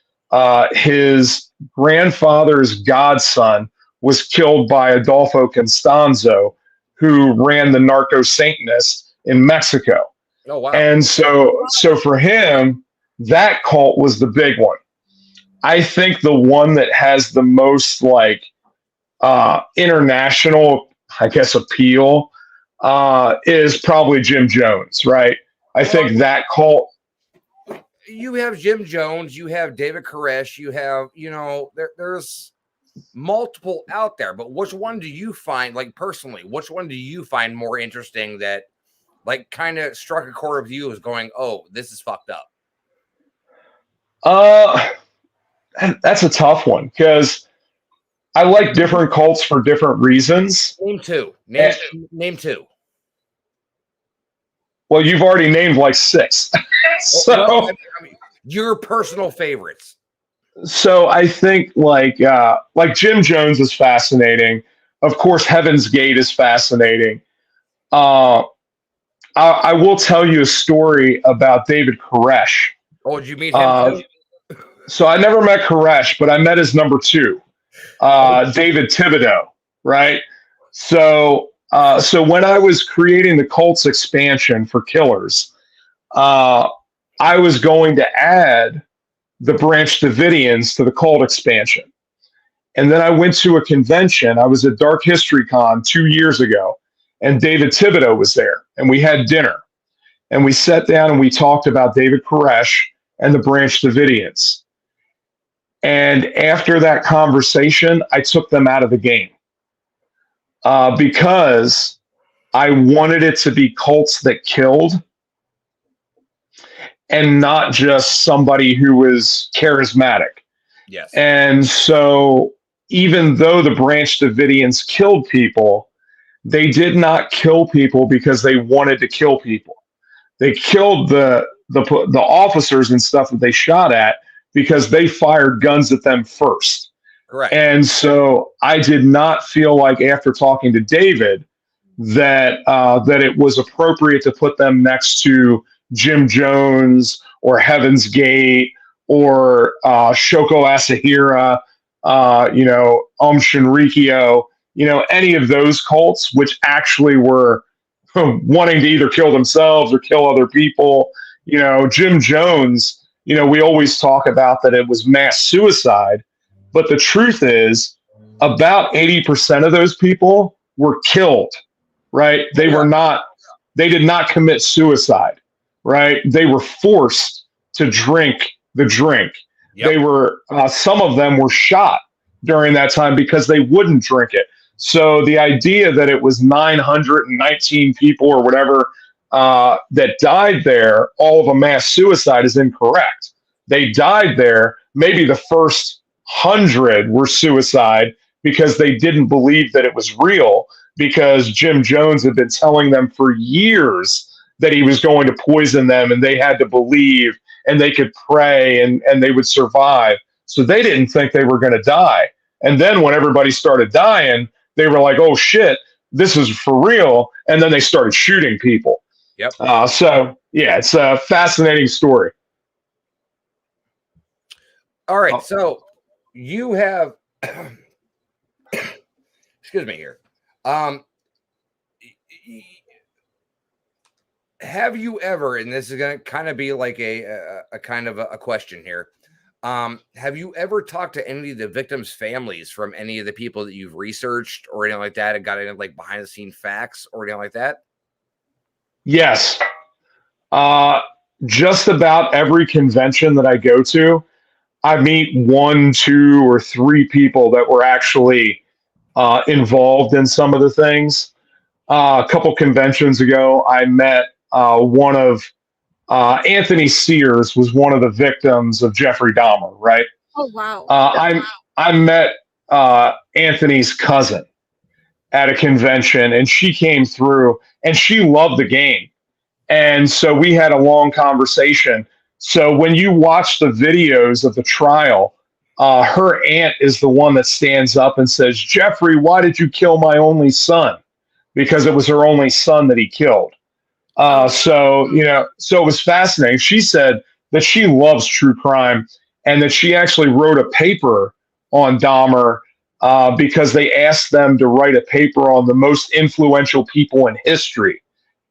his grandfather's godson was killed by Adolfo Constanzo, who ran the narco Satanist in Mexico. Oh, wow. And so for him, that cult was the big one. I think the one that has the most like international, I guess, appeal is probably Jim Jones, right? I think that cult. You have Jim Jones, you have David Koresh, you have, there's multiple out there, but which one do you find, like, personally, which one do you find more interesting that, like, kind of struck a chord with you as going, oh, this is fucked up? That's a tough one because I like different cults for different reasons. Name 2. Name 2. Well, you've already named like 6. So I mean, your personal favorites. So I think like Jim Jones is fascinating. Of course, Heaven's Gate is fascinating. I will tell you a story about David Koresh. Oh, did you meet him? So I never met Koresh, but I met his number 2, David Thibodeau, right? So when I was creating the Cults expansion for Killers, I was going to add the Branch Davidians to the Cult expansion. And then I went to a convention. I was at Dark History Con 2 years ago, and David Thibodeau was there, and we had dinner. And we sat down and we talked about David Koresh and the Branch Davidians. And after that conversation, I took them out of the game. because I wanted it to be cults that killed and not just somebody who was charismatic. Yes. And so even though the Branch Davidians killed people, they did not kill people because they wanted to kill people. They killed the officers and stuff that they shot at because they fired guns at them first. Correct. And so I did not feel like, after talking to David, that it was appropriate to put them next to Jim Jones or Heaven's Gate or Shoko Asahara, Shinrikyo, any of those cults, which actually were wanting to either kill themselves or kill other people. Jim Jones, we always talk about that it was mass suicide, but the truth is about 80% of those people were killed, right? They did not commit suicide, right? They were forced to drink the drink. Yep. They were, some of them were shot during that time because they wouldn't drink it. So the idea that it was 919 people or whatever that died there, all of a mass suicide, is incorrect. They died there. Maybe the first 100 were suicide because they didn't believe that it was real, because Jim Jones had been telling them for years that he was going to poison them, and they had to believe, and they could pray, and they would survive. So they didn't think they were going to die. And then when everybody started dying, they were like, oh shit, this is for real. And then they started shooting people. Yep. So yeah, it's a fascinating story. All right. So you have, excuse me here. Have you ever, and this is going to kind of be like a kind of a question here. Have you ever talked to any of the victims' families from any of the people that you've researched or anything like that, and got any like behind the scene facts or anything like that? Yes. Just about every convention that I go to, I meet 1, 2, or 3 people that were actually involved in some of the things. A couple conventions ago, I met one of Anthony Sears was one of the victims of Jeffrey Dahmer, right? Oh, wow. I met Anthony's cousin at a convention, and she came through, and she loved the game. And so we had a long conversation. So when you watch the videos of the trial, her aunt is the one that stands up and says, Jeffrey, why did you kill my only son? Because it was her only son that he killed. So it was fascinating. She said that she loves true crime, and that she actually wrote a paper on Dahmer because they asked them to write a paper on the most influential people in history.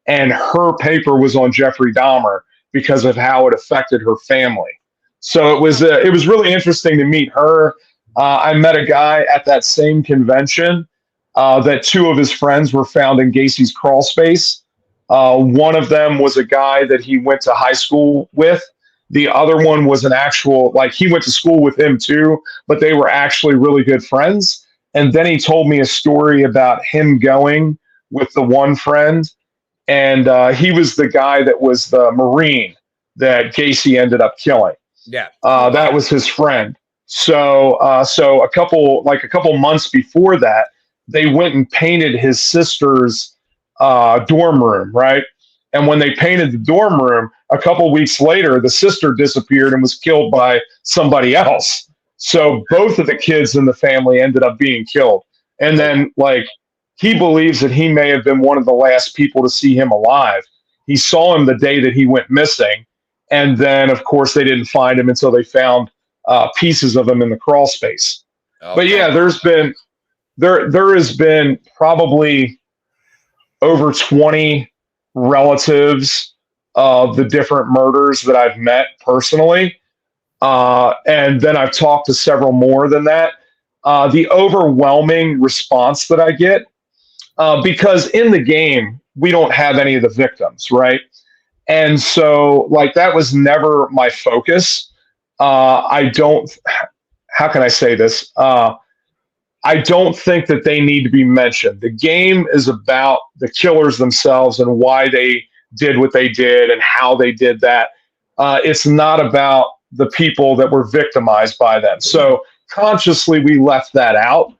And her paper was on Jeffrey Dahmer because of how it affected her family. So it was really interesting to meet her. I met a guy at that same convention that 2 of his friends were found in Gacy's crawl space. One of them was a guy that he went to high school with. The other one was an actual, he went to school with him too, but they were actually really good friends. And then he told me a story about him going with the one friend. And he was the guy that was the Marine that Gacy ended up killing. Yeah. That was his friend. So a couple months before that, they went and painted his sister's dorm room, right? And when they painted the dorm room, a couple weeks later, the sister disappeared and was killed by somebody else. So both of the kids in the family ended up being killed. And then, he believes that he may have been one of the last people to see him alive. He saw him the day that he went missing. And then, of course, they didn't find him until they found pieces of him in the crawl space. Okay. But yeah, there has been probably over 20 relatives of the different murders that I've met personally. And then I've talked to several more than that. The overwhelming response that I get, because in the game, we don't have any of the victims, right? And so, that was never my focus. How can I say this? I don't think that they need to be mentioned. The game is about the killers themselves and why they did what they did and how they did that. It's not about the people that were victimized by them. So consciously, we left that out.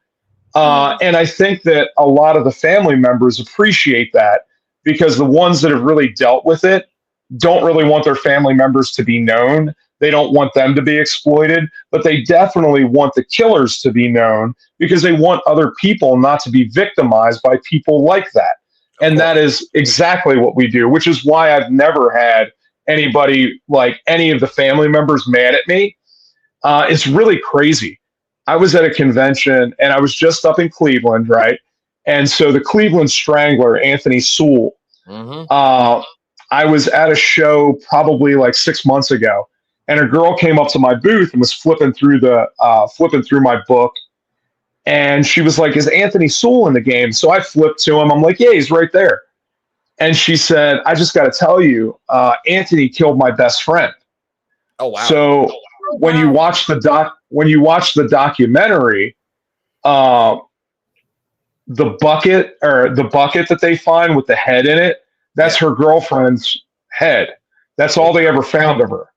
And I think that a lot of the family members appreciate that, because the ones that have really dealt with it don't really want their family members to be known. They don't want them to be exploited, but they definitely want the killers to be known, because they want other people not to be victimized by people like that. And that is exactly what we do, which is why I've never had anybody, like any of the family members, mad at me. It's really crazy. I was at a convention and I was just up in Cleveland, right? And so the Cleveland Strangler, Anthony Sewell, I was at a show probably like 6 months ago, and a girl came up to my booth and was flipping through my book, and she was like, "Is Anthony Sewell in the game?" So I flipped to him. I'm like, "Yeah, he's right there." And she said, "I just got to tell you, Anthony killed my best friend." Oh wow! So when you watch the documentary, the bucket that they find with the head in it, that's her girlfriend's head. That's all they ever found of her.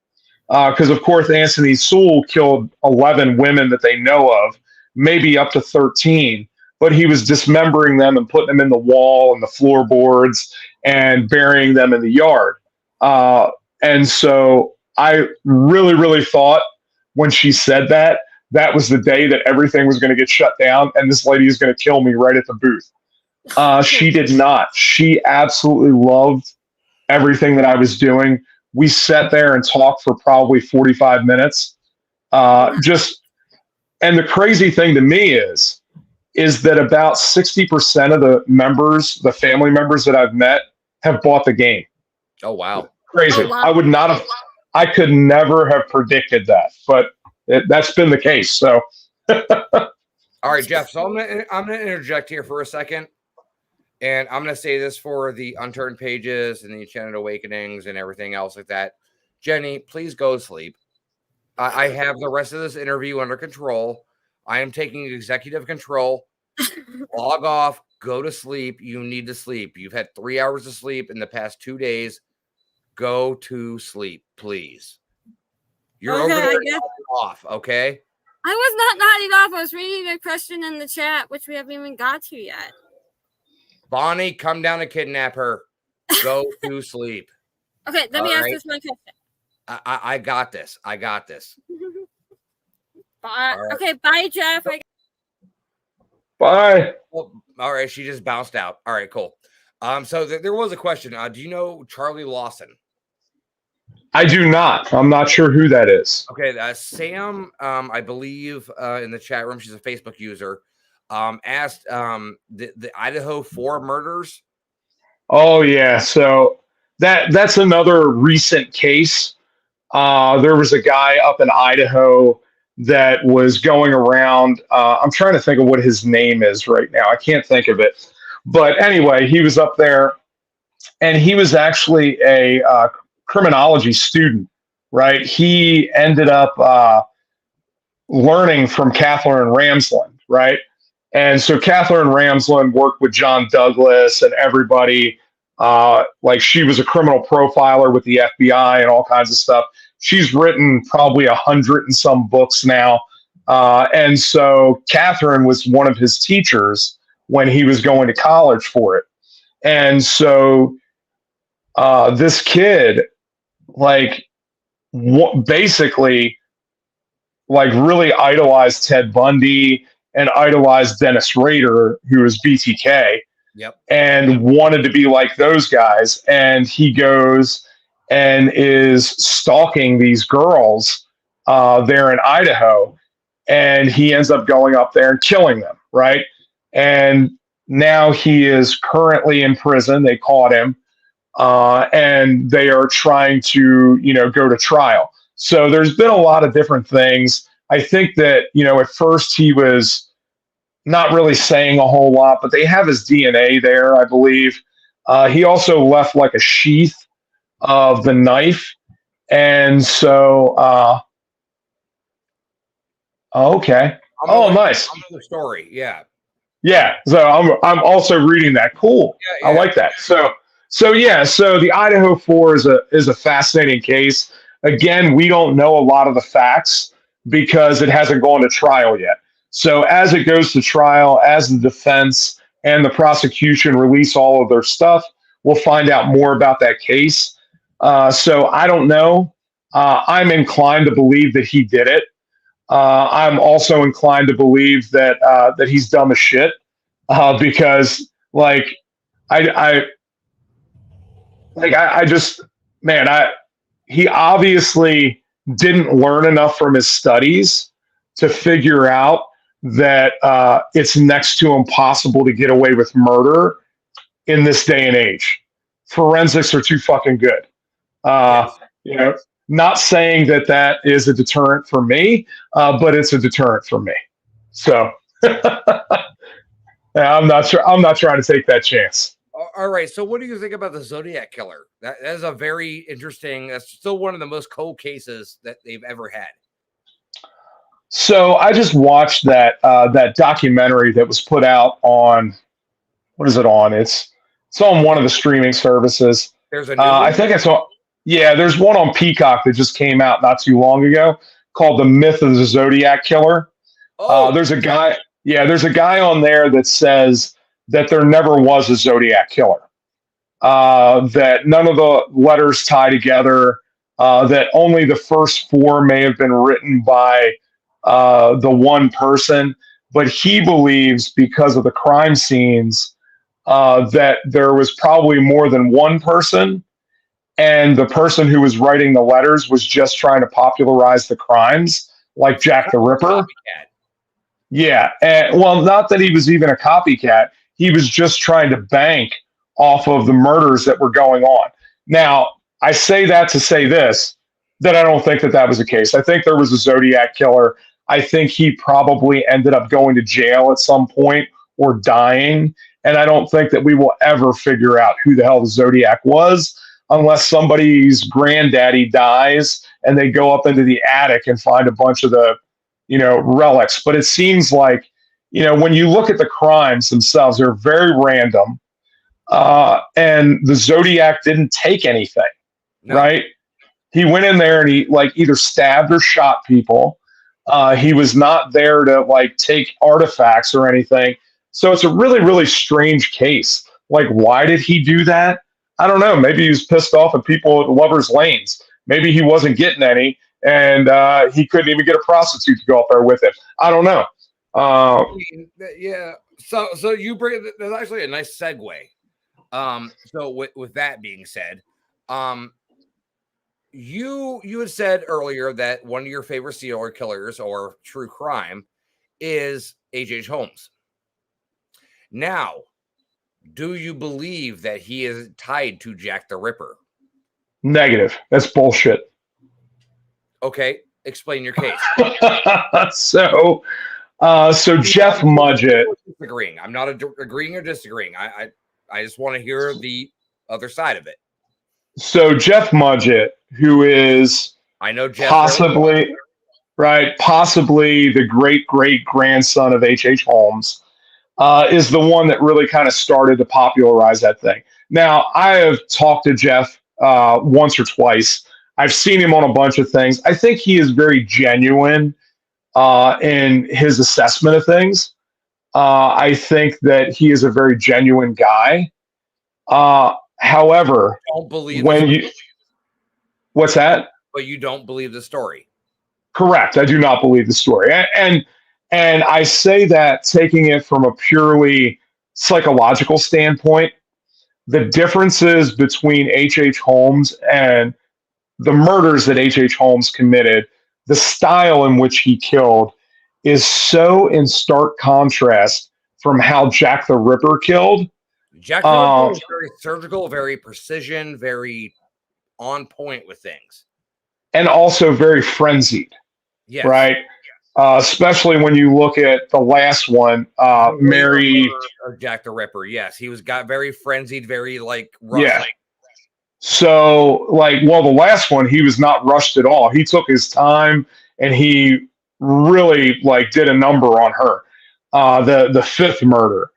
Because, of course, Anthony Sewell killed 11 women that they know of, maybe up to 13. But he was dismembering them and putting them in the wall and the floorboards and burying them in the yard. And so I really, really thought when she said that, that was the day that everything was going to get shut down and this lady is going to kill me right at the booth. She did not. She absolutely loved everything that I was doing. We sat there and talked for probably 45 minutes. And the crazy thing to me is that about 60% of the family members that I've met have bought the game. Oh, wow. Crazy. Oh, wow. I could never have predicted that, but that's been the case. So, all right, Jeff. So I'm gonna interject here for a second, and I'm gonna say this for the Unturned Pages and the Enchanted Awakenings and everything else like that. Jenny, please go to sleep. I have the rest of this interview under control. I am taking executive control. Log off. Go to sleep. You need to sleep. You've had 3 hours of sleep in the past 2 days. Go to sleep, please. You're over there off, okay? I was not nodding off. I was reading a question in the chat, which we haven't even got to yet. Bonnie, come down and kidnap her. Go to sleep. Okay, let me ask this one question. I got this. I got this. Right. Okay, bye, Jeff. Bye. Well, all right, she just bounced out. All right, cool. So there was a question. Do you know Charlie Lawson? I do not. I'm not sure who that is. Okay, Sam, I believe in the chat room, she's a Facebook user, asked the Idaho 4 murders. Oh, yeah. So that's another recent case. There was a guy up in Idaho that was going around. I'm trying to think of what his name is right now. I can't think of it. But anyway, he was up there, and he was actually a criminology student, right? He ended up learning from Catherine Ramsland, right? And so Catherine Ramsland worked with John Douglas and everybody. Like, she was a criminal profiler with the FBI and all kinds of stuff. She's written probably 100 and some books now. And so Catherine was one of his teachers when he was going to college for it. And so this kid, basically, really idolized Ted Bundy and idolized Dennis Rader, who was BTK. Yep. And wanted to be like those guys. And he goes and is stalking these girls there in Idaho. And he ends up going up there and killing them, right? And now he is currently in prison. They caught him. And they are trying to, go to trial. So there's been a lot of different things. I think that, at first he was not really saying a whole lot, but they have his DNA there, I believe. He also left a sheath of the knife. And so, okay. Nice. I'm the story. Yeah. Yeah. So I'm also reading that. Cool. Yeah. I like that. So the Idaho 4 is a fascinating case. Again, we don't know a lot of the facts because it hasn't gone to trial yet. So as it goes to trial, as the defense and the prosecution release all of their stuff, we'll find out more about that case. So I don't know. I'm inclined to believe that he did it. I'm also inclined to believe that he's dumb as shit because he obviously didn't learn enough from his studies to figure out that it's next to impossible to get away with murder in this day and age. Forensics are too fucking good. Not saying that is a deterrent for me, but it's a deterrent for me. So I'm not sure. I'm not trying to take that chance. All right. So what do you think about the Zodiac Killer? That is a very interesting, that's still one of the most cold cases that they've ever had. So I just watched that documentary that was put out on, what is it on? It's on one of the streaming services. There's a new I think it's on. Yeah, there's one on Peacock that just came out not too long ago called The Myth of the Zodiac Killer. There's a guy on there that says that there never was a Zodiac Killer, that none of the letters tie together, that only the first 4 may have been written by the one person, but he believes because of the crime scenes that there was probably more than one person, and the person who was writing the letters was just trying to popularize the crimes, like Jack the Ripper. Yeah, and well, not that he was even a copycat. He was just trying to bank off of the murders that were going on. Now, I say that to say this, that I don't think that was the case. I think there was a Zodiac Killer. I think he probably ended up going to jail at some point or dying. And I don't think that we will ever figure out who the hell the Zodiac was unless somebody's granddaddy dies and they go up into the attic and find a bunch of the, relics. But it seems like, when you look at the crimes themselves, they're very random. And the Zodiac didn't take anything, right? He went in there and he either stabbed or shot people. He was not there to take artifacts or anything. So it's a really, really strange case. Why did he do that? I don't know. Maybe he was pissed off at people at Lover's Lanes. Maybe he wasn't getting any, and he couldn't even get a prostitute to go up there with him. I don't know. Yeah. So you bring, there's actually a nice segue. So with that being said, you had said earlier that one of your favorite serial killers or true crime is H.H. Holmes. Now, do you believe that he is tied to Jack the Ripper? Negative. That's bullshit. Okay, explain your case. So Jeff Mudgett. Disagreeing. I'm not agreeing or disagreeing. I just want to hear the other side of it. So Jeff Mudgett, who is possibly the great grandson of H.H. Holmes, is the one that really kind of started to popularize that thing. Now, I have talked to Jeff once or twice. I've seen him on a bunch of things. I think he is very genuine in his assessment of things. I think that he is a very genuine guy. However, don't believe what's that? But you don't believe the story. Correct. I do not believe the story. And I say that taking it from a purely psychological standpoint. The differences between H.H. Holmes and the murders that H.H. Holmes committed, the style in which he killed, is so in stark contrast from how Jack the Ripper killed. Jack the Ripper was very surgical, very precision, very on point with things. And also very frenzied. Yes. Right? Especially when you look at the last one, Mary or Jack the Ripper. Yes, he got very frenzied, very rough. Yeah. So the last one, he was not rushed at all. He took his time and he really like did a number on her. The fifth murder.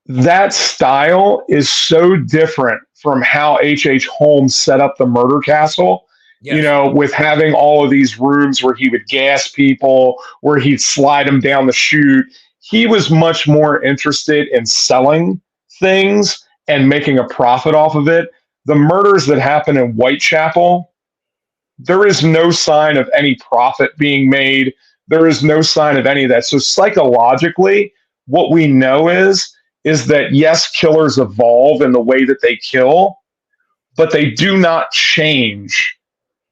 That style is so different from how H.H. Holmes set up the murder castle. Yes. You know, with having all of these rooms where he would gas people, where he'd slide them down the chute. He was much more interested in selling things and making a profit off of it. The murders that happen in Whitechapel, there is no sign of any profit being made. There is no sign of any of that. So psychologically, what we know is that yes, killers evolve in the way that they kill, but they do not change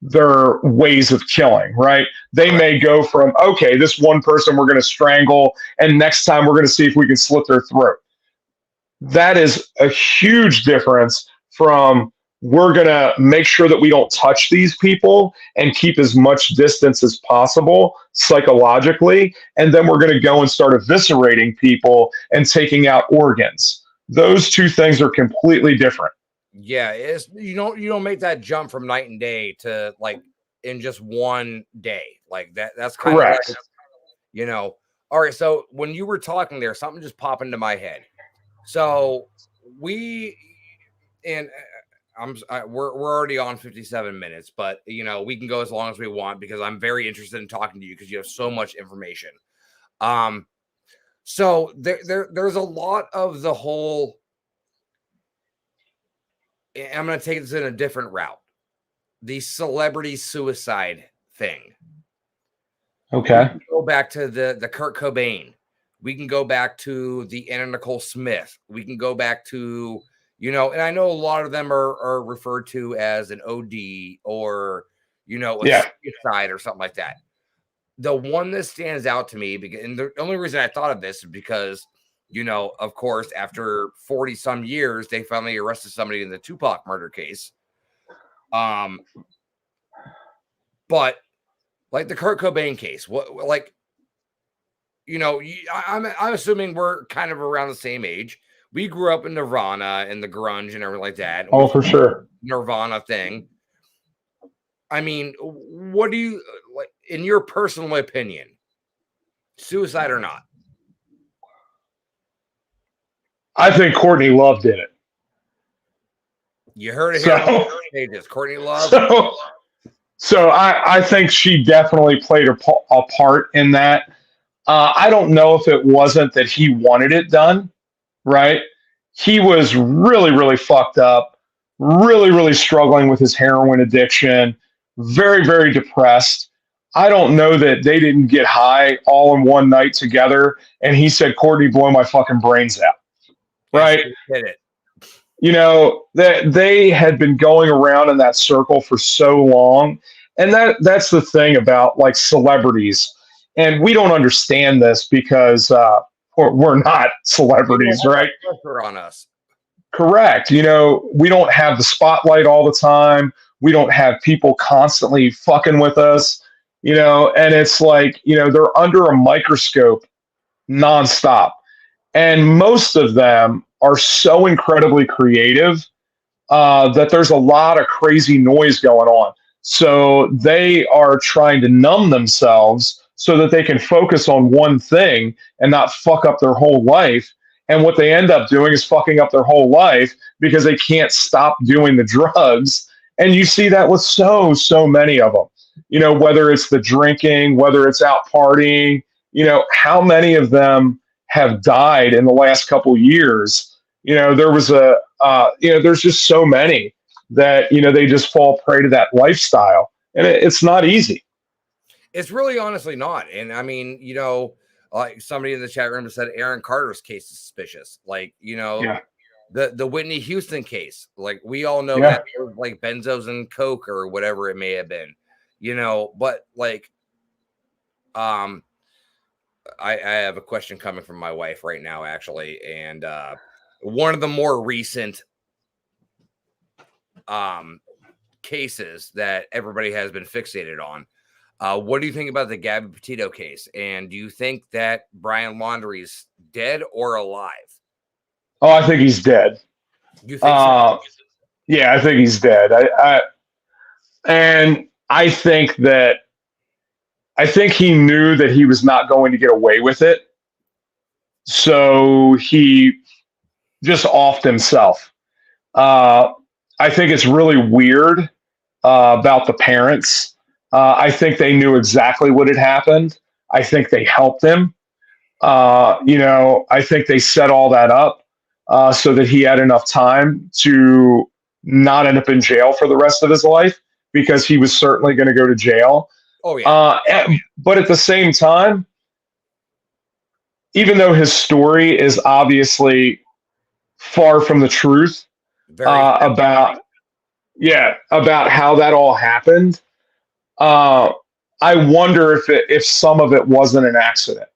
their ways of killing, right? They may go from, okay, this one person we're going to strangle, and next time we're going to see if we can slit their throat. That is a huge difference from we're going to make sure that we don't touch these people and keep as much distance as possible psychologically, and then we're going to go and start eviscerating people and taking out organs. Those two things are completely different. Yeah, it's you don't make that jump from night and day to like in just one day. Like that's kind correct. Of like, you know. All right, so when you were talking there, something just popped into my head. So we're already on 57 minutes, but you know, we can go as long as we want because I'm very interested in talking to you because you have so much information. So there's a lot of the whole. I'm going to take this in a different route. The celebrity suicide thing. Okay. We can go back to the Kurt Cobain. We can go back to the Anna Nicole Smith. We can go back to, you know, and I know a lot of them are referred to as an OD or, you know, a suicide or something like that. The one that stands out to me, and the only reason I thought of this is because, you know, of course, after 40 some years, they finally arrested somebody in the Tupac murder case. But like the Kurt Cobain case, what like, you know, I'm assuming we're kind of around the same age. We grew up in Nirvana and the grunge and everything like that. Oh, for sure. Nirvana thing. I mean, what do you like in your personal opinion? Suicide or not? I think Courtney Love did it. You heard it here on pages. Courtney Love. So I think she definitely played a part in that. I don't know if it wasn't that he wanted it done, right? He was really, really fucked up, really, really struggling with his heroin addiction, very, very depressed. I don't know that they didn't get high all in one night together, and he said, Courtney, blow my fucking brains out. Right. Hit it. You know, that they had been going around in that circle for so long. And that's the thing about like celebrities. And we don't understand this because we're not celebrities, right? Pressure on us. Correct. You know, we don't have the spotlight all the time. We don't have people constantly fucking with us, you know, and it's like, you know, they're under a microscope nonstop. And most of them are so incredibly creative that there's a lot of crazy noise going on. So they are trying to numb themselves so that they can focus on one thing and not fuck up their whole life. And what they end up doing is fucking up their whole life because they can't stop doing the drugs. And you see that with so many of them, you know, whether it's the drinking, whether it's out partying, you know, how many of them have died in the last couple of years. You know, there was there's just so many that, you know, they just fall prey to that lifestyle, and it's not easy. It's really honestly not. And I mean, you know, like somebody in the chat room said Aaron Carter's case is suspicious. Like, you know, the Whitney Houston case, like we all know that was like benzos and coke or whatever it may have been, you know, but like, I have a question coming from my wife right now, actually, and one of the more recent cases that everybody has been fixated on. What do you think about the Gabby Petito case? And do you think that Brian Laundrie's dead or alive? Oh, I think he's dead. You think so? Yeah, I think he's dead. I think that I think he knew that he was not going to get away with it. So he just offed himself. I think it's really weird about the parents. I think they knew exactly what had happened. I think they helped him. I think they set all that up so that he had enough time to not end up in jail for the rest of his life, because he was certainly going to go to jail. Oh, yeah. But at the same time, even though his story is obviously far from the truth about how that all happened, I wonder if some of it wasn't an accident.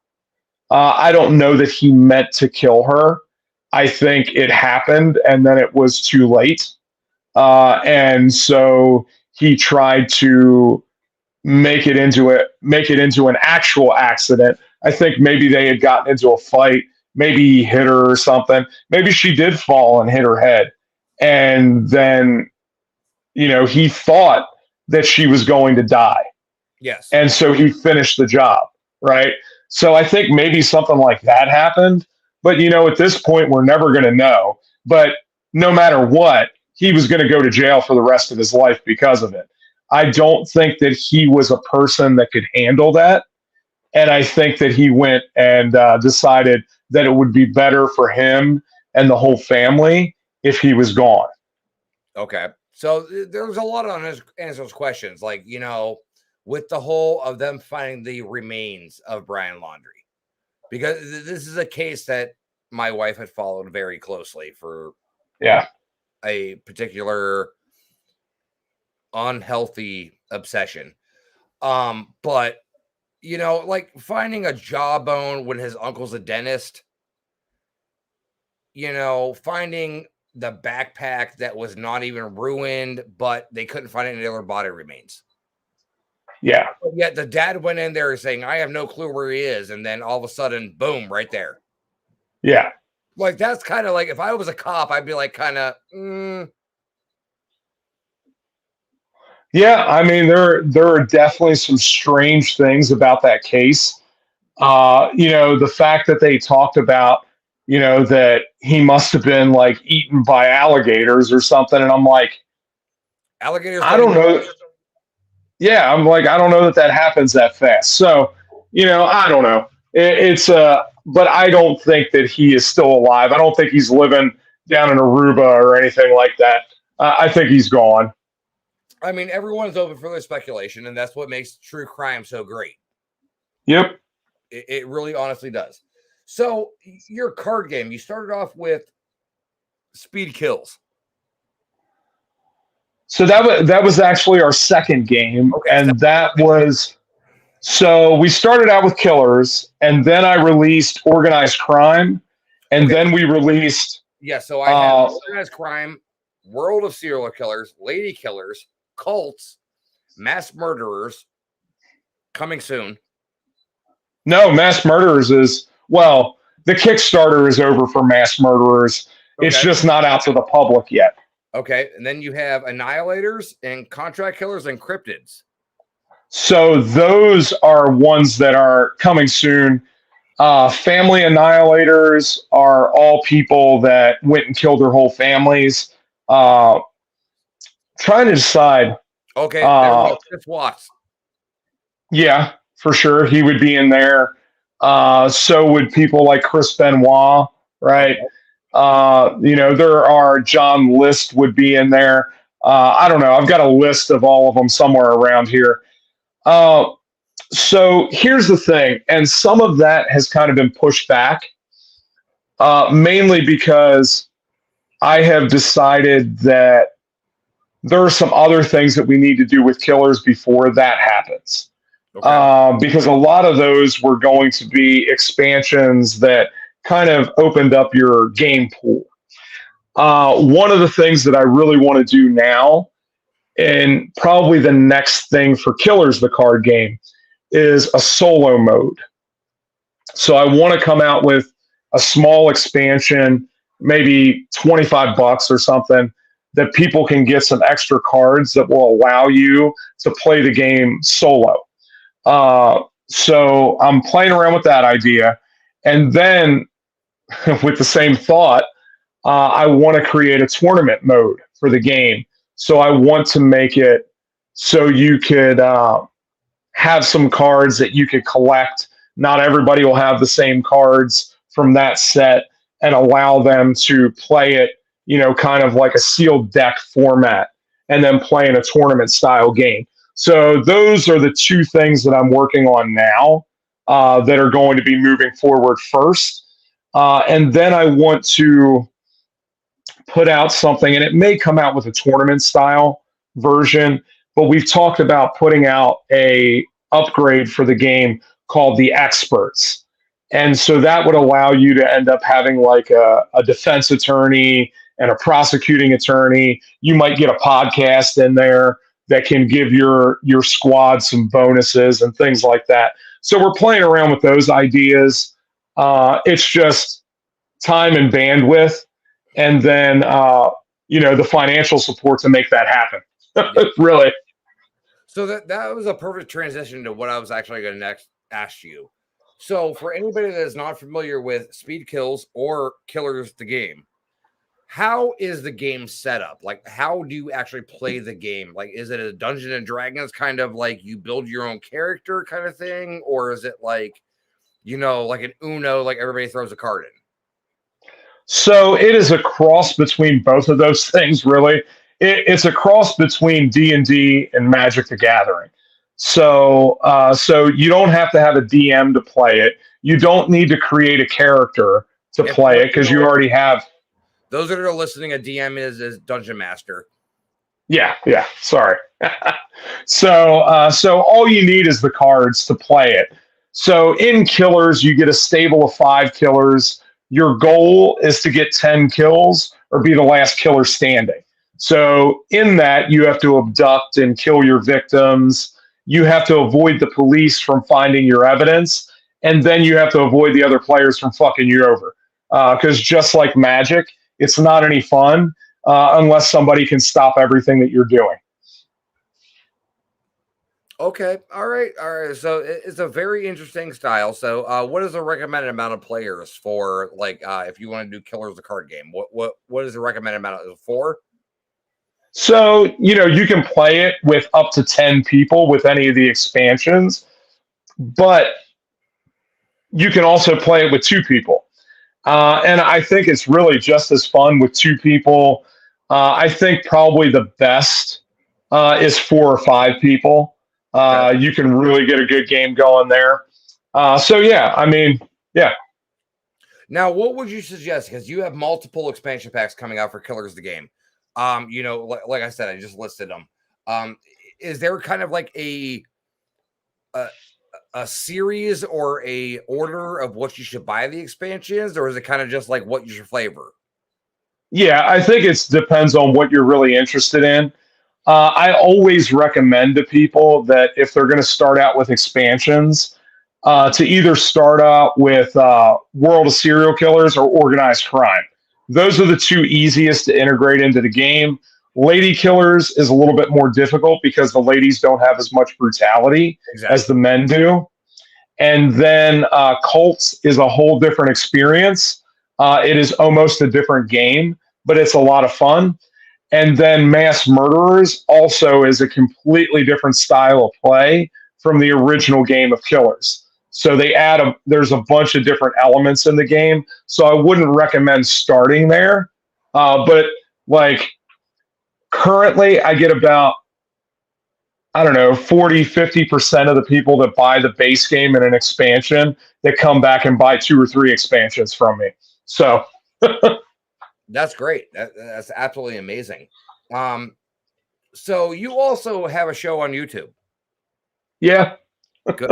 I don't know that he meant to kill her. I think it happened and then it was too late. And so he tried to make it into an actual accident. I think maybe they had gotten into a fight. Maybe he hit her or something. Maybe she did fall and hit her head. And then, he thought that she was going to die. Yes. And so he finished the job, right? So I think maybe something like that happened. But, at this point, we're never going to know. But no matter what, he was going to go to jail for the rest of his life because of it. I don't think that he was a person that could handle that. And I think that he went and decided that it would be better for him and the whole family if he was gone. Okay. So there's a lot on his answers questions, like, with the whole of them finding the remains of Brian Laundrie, because this is a case that my wife had followed very closely for a particular unhealthy obsession. But like finding a jawbone when his uncle's a dentist, finding the backpack that was not even ruined, but they couldn't find any other body remains. Yeah. But yet the dad went in there saying, I have no clue where he is. And then all of a sudden, boom, right there. Yeah. Like, that's kind of like, if I was a cop, I'd be like, Yeah, I mean, there are definitely some strange things about that case. The fact that they talked about, that he must have been like eaten by alligators or something, and I'm like, alligators? I don't know. Yeah, I'm like, I don't know that happens that fast. So, I don't know. But I don't think that he is still alive. I don't think he's living down in Aruba or anything like that. I think he's gone. I mean, everyone's open for their speculation, and that's what makes true crime so great. Yep. It really honestly does. So, your card game, you started off with Speed Kills. So that was actually our second game, and that was, so we started out with Killers, and then I released Organized Crime, and then we released... Yeah, so I have Organized Crime, World of Serial Killers, Lady Killers, Cults, Mass Murderers, coming soon. No, Mass Murderers is, well, the Kickstarter is over for Mass Murderers. Okay. It's just not out to the public yet. Okay, and then you have Annihilators and Contract Killers and Cryptids. So those are ones that are coming soon. Family Annihilators are all people that went and killed their whole families. Trying to decide. Okay, Chris Watts. Yeah, for sure. He would be in there. So would people like Chris Benoit, right? Okay. There are John List would be in there. I don't know. I've got a list of all of them somewhere around here. So here's the thing. And some of that has kind of been pushed back, mainly because I have decided that there are some other things that we need to do with Killers before that happens. Okay. Because a lot of those were going to be expansions that kind of opened up your game pool. One of the things that I really want to do now, and probably the next thing for Killers, the card game, is a solo mode. So I want to come out with a small expansion, maybe $25 or something, that people can get some extra cards that will allow you to play the game solo. So I'm playing around with that idea. And then with the same thought, I want to create a tournament mode for the game. So I want to make it so you could have some cards that you could collect. Not everybody will have the same cards from that set, and allow them to play it, kind of like a sealed deck format, and then play in a tournament style game. So those are the two things that I'm working on now that are going to be moving forward first. And then I want to put out something, and it may come out with a tournament style version, but we've talked about putting out a upgrade for the game called the Experts. And so that would allow you to end up having like a defense attorney and a prosecuting attorney. You might get a podcast in there that can give your squad some bonuses and things like that. So we're playing around with those ideas. It's just time and bandwidth, and then the financial support to make that happen. Really. So that was a perfect transition to what I was actually going to next ask you. So for anybody that is not familiar with Speed Kills or Killers the game, how is the game set up? Like, how do you actually play the game? Like, is it a Dungeons and Dragons kind of like you build your own character kind of thing? Or is it like, like an Uno, like everybody throws a card in? So it is a cross between both of those things, really. It's a cross between D&D and Magic the Gathering. So you don't have to have a DM to play it. You don't need to create a character to play it because you already have. Those that are listening, a DM is Dungeon Master. Yeah. Sorry. So all you need is the cards to play it. So in Killers, you get a stable of 5 killers. Your goal is to get 10 kills or be the last killer standing. So in that, you have to abduct and kill your victims. You have to avoid the police from finding your evidence. And then you have to avoid the other players from fucking you over. Because just like Magic, it's not any fun unless somebody can stop everything that you're doing. Okay. All right. So it's a very interesting style. So what is the recommended amount of players for, like, if you want to do Killers the card game? What is the recommended amount of 4? So, you can play it with up to 10 people with any of the expansions, but you can also play it with 2 people. And I think it's really just as fun with 2 people. I think probably the best is 4 or 5 people. You can really get a good game going there. Yeah. Now, what would you suggest? Because you have multiple expansion packs coming out for Killers the game. Like I said, I just listed them. Is there kind of like a series or a order of what you should buy the expansions, or is it kind of just like what your flavor? Yeah, I think it depends on what you're really interested in. I always recommend to people that if they're going to start out with expansions, to either start out with World of Serial Killers or Organized Crime. Those are the 2 easiest to integrate into the game. Lady Killers is a little bit more difficult because the ladies don't have as much brutality as the men do. And then Cults is a whole different experience. It is almost a different game, but it's a lot of fun. And then Mass Murderers also is a completely different style of play from the original game of Killers. So they there's a bunch of different elements in the game. So I wouldn't recommend starting there. But like currently I get about, 40, 50% of the people that buy the base game and an expansion that come back and buy 2 or 3 expansions from me. So that's great. That's absolutely amazing. So you also have a show on YouTube. Yeah. Good.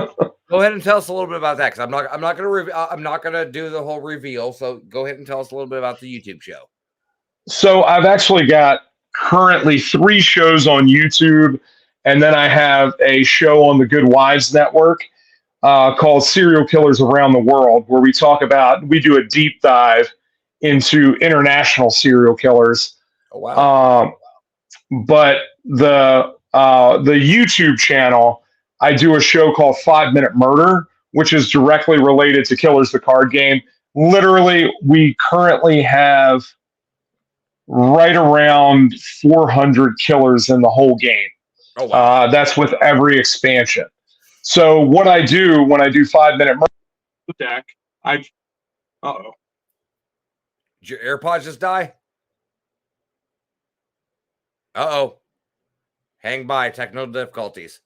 Go ahead and tell us a little bit about that, because I'm not gonna do the whole reveal. So go ahead and tell us a little bit about the YouTube show. So I've actually got currently 3 shows on YouTube, and then I have a show on the Good Wives Network called Serial Killers Around the World, where we do a deep dive into international serial killers. Oh, wow. But the YouTube channel I do a show called 5 Minute Murder, which is directly related to Killers the Card Game. Literally, we currently have right around 400 killers in the whole game. Oh, wow. That's with every expansion. So what I do when I do 5 Minute Murder deck, uh-oh. Did your AirPods just die? Uh-oh. Hang by, technical difficulties.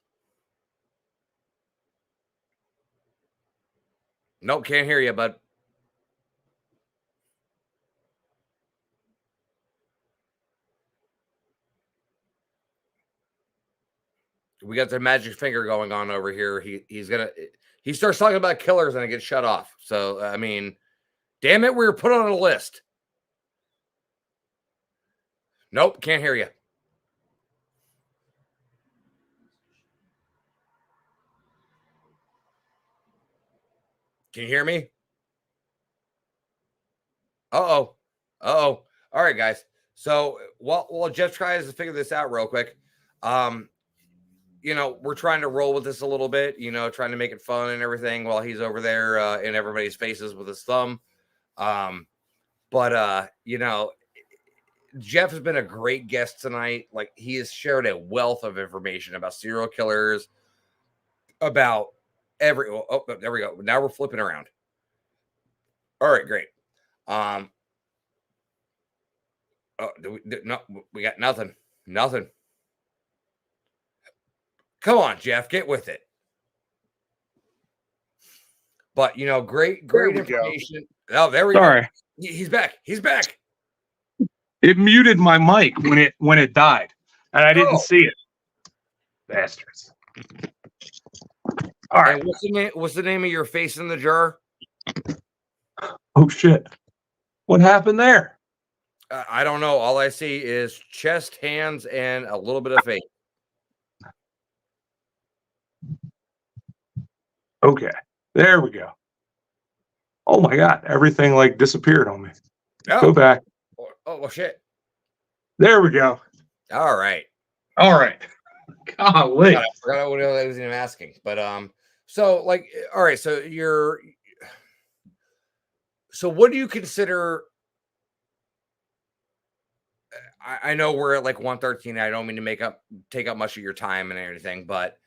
Nope, can't hear you, bud. We got the magic finger going on over here. He starts talking about killers and it gets shut off. So, I mean, damn it, we were put on a list. Nope, can't hear you. Can you hear me? Uh-oh. Uh-oh. All right, guys. So while Jeff tries to figure this out real quick, we're trying to roll with this a little bit, trying to make it fun and everything while he's over there in everybody's faces with his thumb. Jeff has been a great guest tonight. Like, he has shared a wealth of information about serial killers, about there we go. Now we're flipping around. All right, great. We got nothing. Come on, Jeff, get with it. But great information. Go. Oh, there we go. He's back. It muted my mic when it died, and I didn't see it. Bastards. All right. And what's the name of your face in the jar? Oh shit! What happened there? I don't know. All I see is chest, hands, and a little bit of face. Okay, there we go. Oh my god, everything like disappeared on me. Oh. Go back. Oh, well, shit. There we go. All right. Golly. I forgot what I was even asking. But so like, all right, so what do you consider? I know we're at like 1:13. I don't mean to take up much of your time and everything, but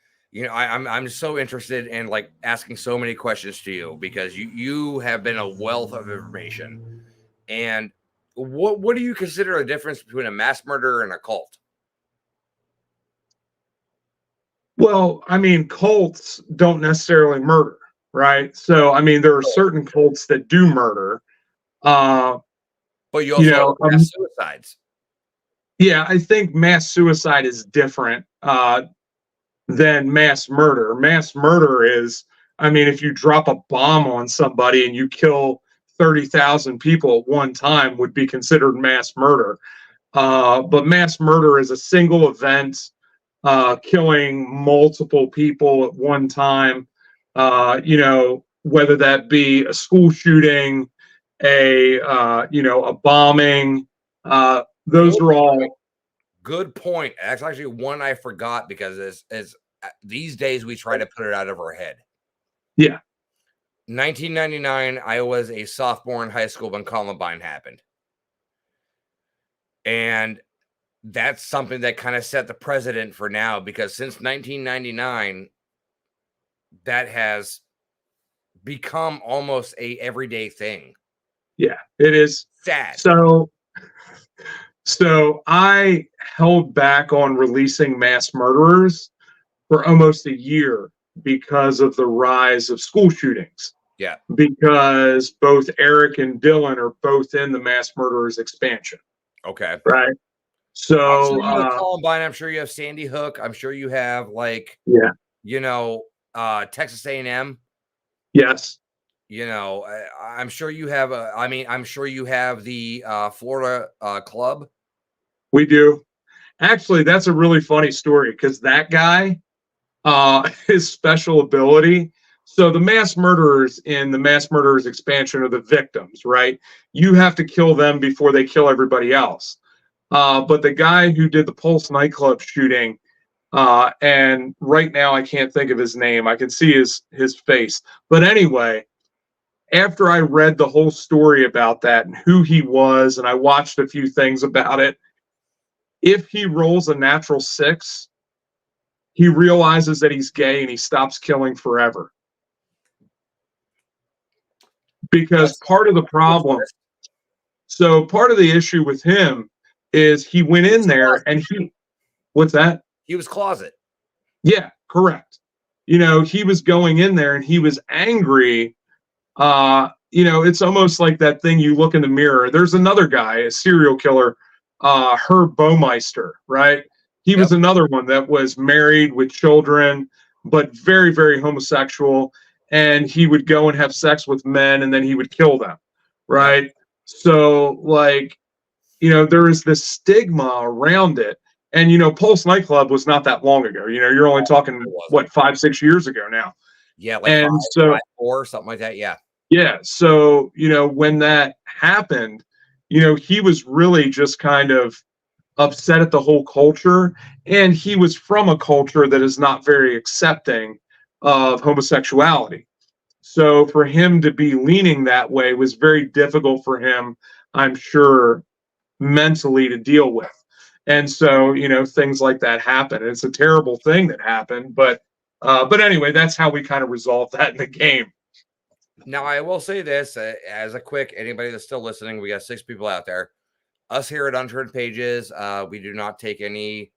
I'm so interested in like asking so many questions to you because you have been a wealth of information. And what do you consider the difference between a mass murderer and a cult? Well, I mean, cults don't necessarily murder, right? So, I mean, there are certain cults that do murder. But you also have mass suicides. Yeah, I think mass suicide is different than mass murder. Mass murder is, I mean, if you drop a bomb on somebody and you kill 30,000 people at one time would be considered mass murder. But mass murder is a single event, killing multiple people at one time, whether that be a school shooting, a bombing, those are all. Good point. That's actually one I forgot because as these days we try to put it out of our head. Yeah. 1999, I was a sophomore in high school when Columbine happened. And that's something that kind of set the precedent for now because since 1999, that has become almost a everyday thing. Yeah, it is. Sad. So I held back on releasing Mass Murderers for almost a year because of the rise of school shootings. Yeah. Because both Eric and Dylan are both in the Mass Murderers expansion. Okay. Right. So Columbine, I'm sure you have Sandy Hook. I'm sure you have Texas A&M. Yes. I'm sure you have I'm sure you have the Florida club. We do. Actually, that's a really funny story because that guy, his special ability. So the mass murderers in the Mass Murderers expansion are the victims, right? You have to kill them before they kill everybody else. But the guy who did the Pulse nightclub shooting, And right now I can't think of his name. I can see his face. But anyway, after I read the whole story about that and who he was, and I watched a few things about it, if he rolls a natural 6, he realizes that he's gay and he stops killing forever. Because part of the problem, so part of the issue with him is he went in there and what's that? He was closet. Yeah, correct. He was going in there and he was angry. It's almost like that thing you look in the mirror. There's another guy, a serial killer, Herb Baumeister, right? He was another one that was married with children, but very, very homosexual. And he would go and have sex with men and then he would kill them, right? So, there is this stigma around it. And, Pulse nightclub was not that long ago. You're only talking, 5-6 years ago now. Yeah, like 5, 4, something like that. Yeah. Yeah. So, when that happened, he was really just kind of upset at the whole culture. And he was from a culture that is not very accepting of homosexuality. So for him to be leaning that way was very difficult for him, I'm sure, mentally to deal with. And so, things like that happen. It's a terrible thing that happened, but anyway, that's how we kind of resolved that in the game. Now, I will say this as a quick, anybody that's still listening, we got 6 people out there. Us here at Unturned Pages, we do not take any,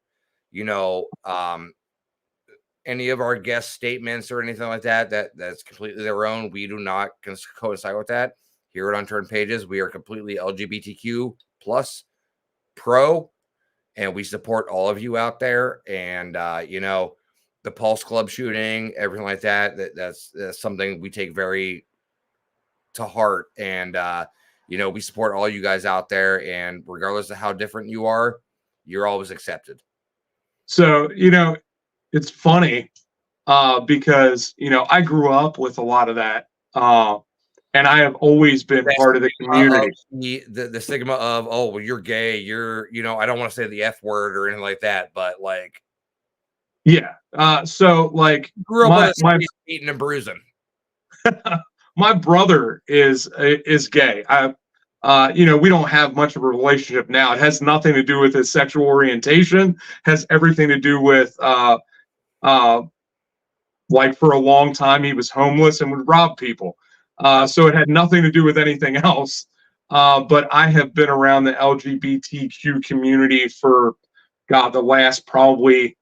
any of our guest statements or anything like that. That's completely their own. We do not coincide with that. Here at Unturned Pages, we are completely LGBTQ plus pro, and we support all of you out there. And the Pulse Club shooting, everything like that's something we take very to heart. And we support all you guys out there, and regardless of how different you are, you're always accepted. So, it's funny because, I grew up with a lot of that. And I have always been part of the community. The stigma of, oh, well, you're gay. You're, I don't want to say the F word or anything like that, but yeah. So grew up with my eating and bruising. My brother is gay. We don't have much of a relationship now. It has nothing to do with his sexual orientation. Has everything to do with for a long time he was homeless and would rob people. So it had nothing to do with anything else. But I have been around the LGBTQ community for the last probably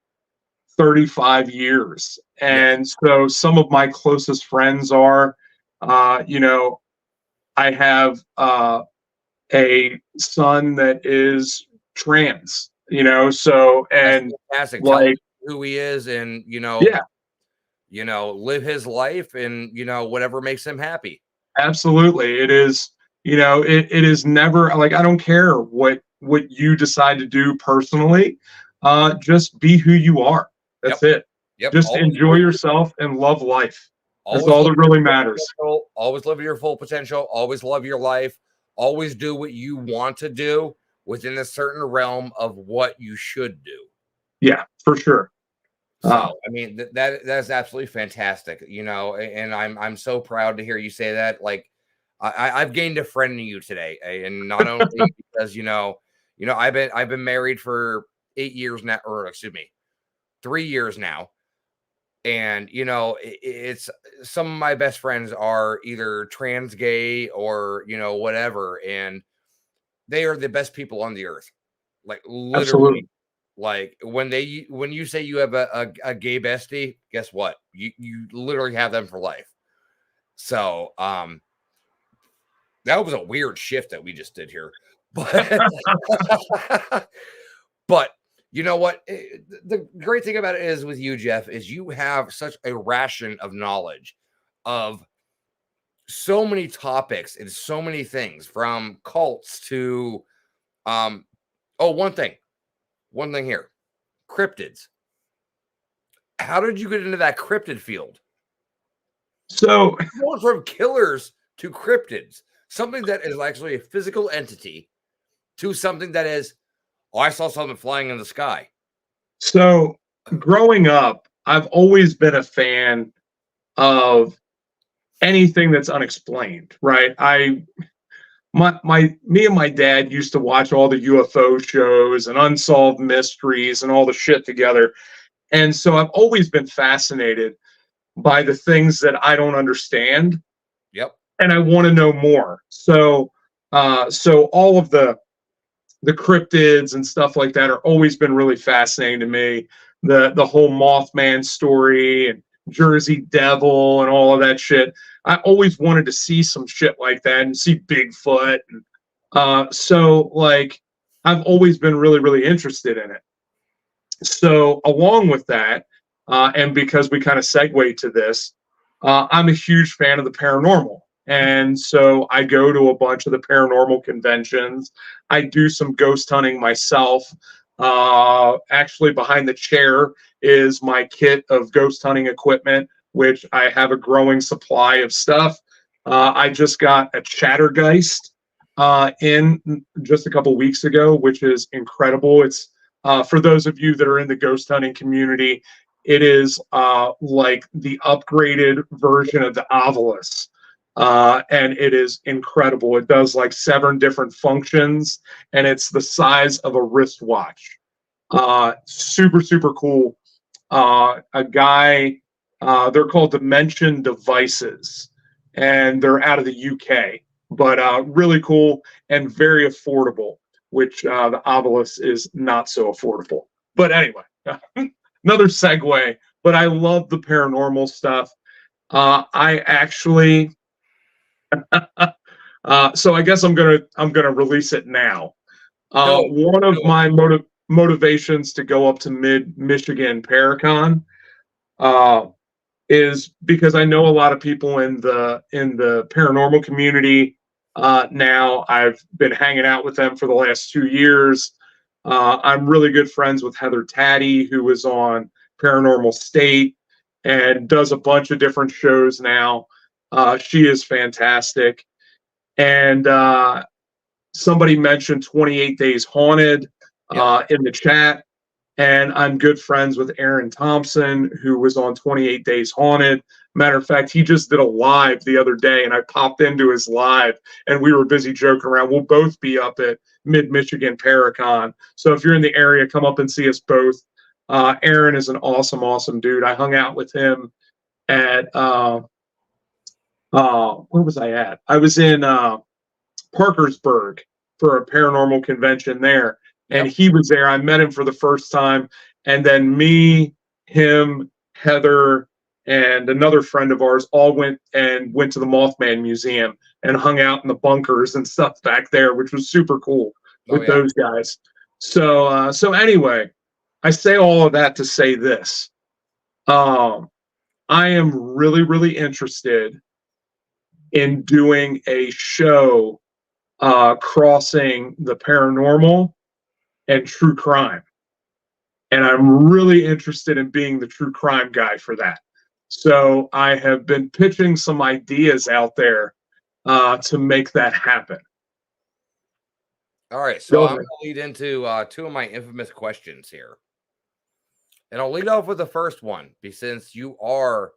35 years. And so some of my closest friends are, I have a son that is trans, so, and fantastic. Tell who he is, and live his life, and whatever makes him happy. Absolutely. It is, it is never I don't care what you decide to do personally. Just be who you are. That's it. Yep. Just enjoy yourself and love life. That's all that really matters. Always live your full potential. Always love your life. Always do what you want to do within a certain realm of what you should do. Yeah, for sure. So, that's absolutely fantastic, and I'm so proud to hear you say that. I've gained a friend in you today, and not only because, I've been married for 8 years now, or excuse me, 3 years now. And, it's some of my best friends are either trans, gay, or, whatever. And they are the best people on the earth. Literally. Absolutely. When you say you have a gay bestie, guess what? You literally have them for life. So, that was a weird shift that we just did here. But you know what? The great thing about it is with you, Jeff, is you have such a ration of knowledge of so many topics and so many things, from cults to, one thing here, cryptids. How did you get into that cryptid field? So going from killers to cryptids, something that is actually a physical entity, to something that is, I saw something flying in the sky. So growing up, I've always been a fan of anything that's unexplained, right? Me and my dad used to watch all the UFO shows and unsolved mysteries and all the shit together. And so I've always been fascinated by the things that I don't understand. Yep. And I want to know more. So all of the cryptids and stuff like that are always been really fascinating to me. The whole Mothman story and Jersey Devil and all of that shit. I always wanted to see some shit like that and see Bigfoot. So like I've always been really, really interested in it. So along with that, and because we kind of segue to this, I'm a huge fan of the paranormal. And so I go to a bunch of the paranormal conventions. I do some ghost hunting myself. Actually, behind the chair is my kit of ghost hunting equipment, which I have a growing supply of stuff. I just got a Chattergeist in just a couple weeks ago, which is incredible. It's for those of you that are in the ghost hunting community, it is like the upgraded version of the Ovilus. And it is incredible. It does like 7 different functions, and it's the size of a wristwatch. Super, super cool. A guy, they're called Dimension Devices, and they're out of the UK, but really cool and very affordable, which the Ovilus is not so affordable. But anyway, another segue, but I love the paranormal stuff. I actually... so I guess I'm gonna release it now. One of my motivations to go up to Michigan Paracon is because I know a lot of people in the paranormal community. Now I've been hanging out with them for the last 2 years. I'm really good friends with Heather Taddy, who was on Paranormal State and does a bunch of different shows now. She is fantastic. And somebody mentioned 28 Days Haunted in the chat. And I'm good friends with Aaron Thompson, who was on 28 Days Haunted. Matter of fact, he just did a live the other day, and I popped into his live, and we were busy joking around. We'll both be up at Mid-Michigan Paracon. So if you're in the area, come up and see us both. Aaron is an awesome, awesome dude. I hung out with him at... where was I at? I was in Parkersburg for a paranormal convention there, and he was there. I met him for the first time, and then me, him, Heather, and another friend of ours all went to the Mothman Museum and hung out in the bunkers and stuff back there, which was super cool with those guys. So anyway, I say all of that to say this. I am really, really interested in doing a show crossing the paranormal and true crime. And I'm really interested in being the true crime guy for that. So I have been pitching some ideas out there to make that happen. All right, so I'm going to lead into 2 of my infamous questions here. And I'll lead off with the first one, since you are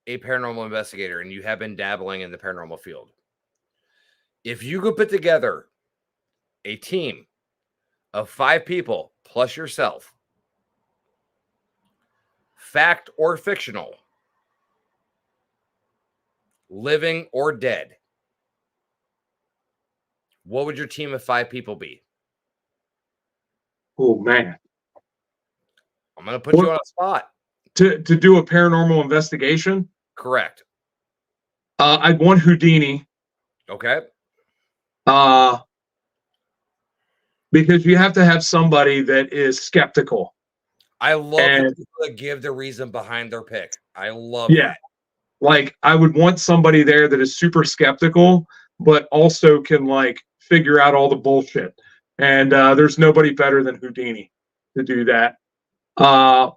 a paranormal investigator and you have been dabbling in the paranormal field. If you could put together a team of 5 people plus yourself, fact or fictional, living or dead, what would your team of 5 people be? Oh man, I'm going to put you on a spot. To do a paranormal investigation? Correct. I'd want Houdini. Okay. Because you have to have somebody that is skeptical. I love the people that give the reason behind their pick. I love that. Like, I would want somebody there that is super skeptical, but also can, like, figure out all the bullshit. And there's nobody better than Houdini to do that. I'm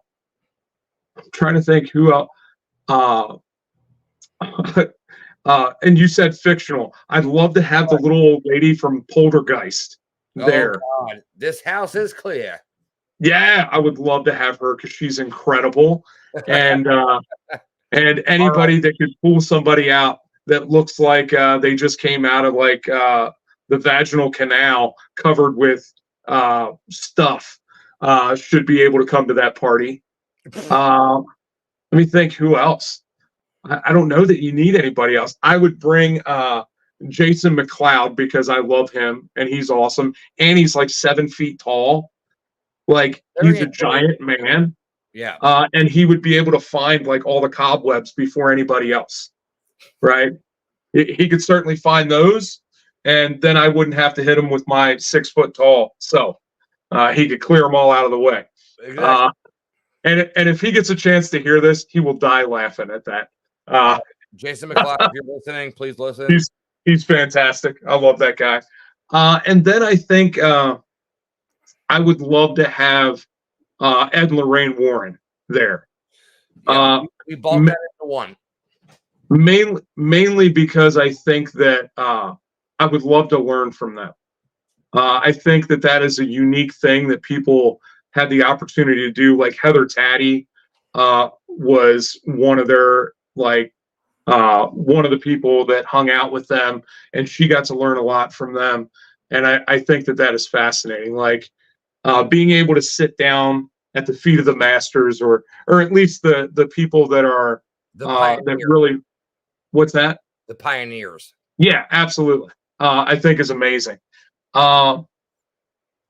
trying to think who else. And you said fictional. I'd love to have the little old lady from Poltergeist there. Oh God, this house is clear. Yeah, I would love to have her because she's incredible. And anybody that could pull somebody out that looks like they just came out of like the vaginal canal covered with stuff should be able to come to that party. Let me think, who else? I don't know that you need anybody else. I would bring Jason McLeod because I love him and he's awesome. And he's like 7 feet tall. Like he's a giant man. Yeah. And he would be able to find like all the cobwebs before anybody else. Right. He could certainly find those. And then I wouldn't have to hit him with my 6 foot tall. So he could clear them all out of the way. Exactly. And if he gets a chance to hear this, he will die laughing at that. Jason McLeod, if you're listening, please listen. He's fantastic. I love that guy. And then I think I would love to have Ed and Lorraine Warren there. Yeah, we bumped that into one. Mainly because I think that I would love to learn from them. I think that is a unique thing that people had the opportunity to do. Like Heather Taddy was one of their one of the people that hung out with them, and she got to learn a lot from them. And I think that is fascinating. Like being able to sit down at the feet of the masters, or at least the people that are that really. What's that? The pioneers. Yeah, absolutely. I think is amazing. And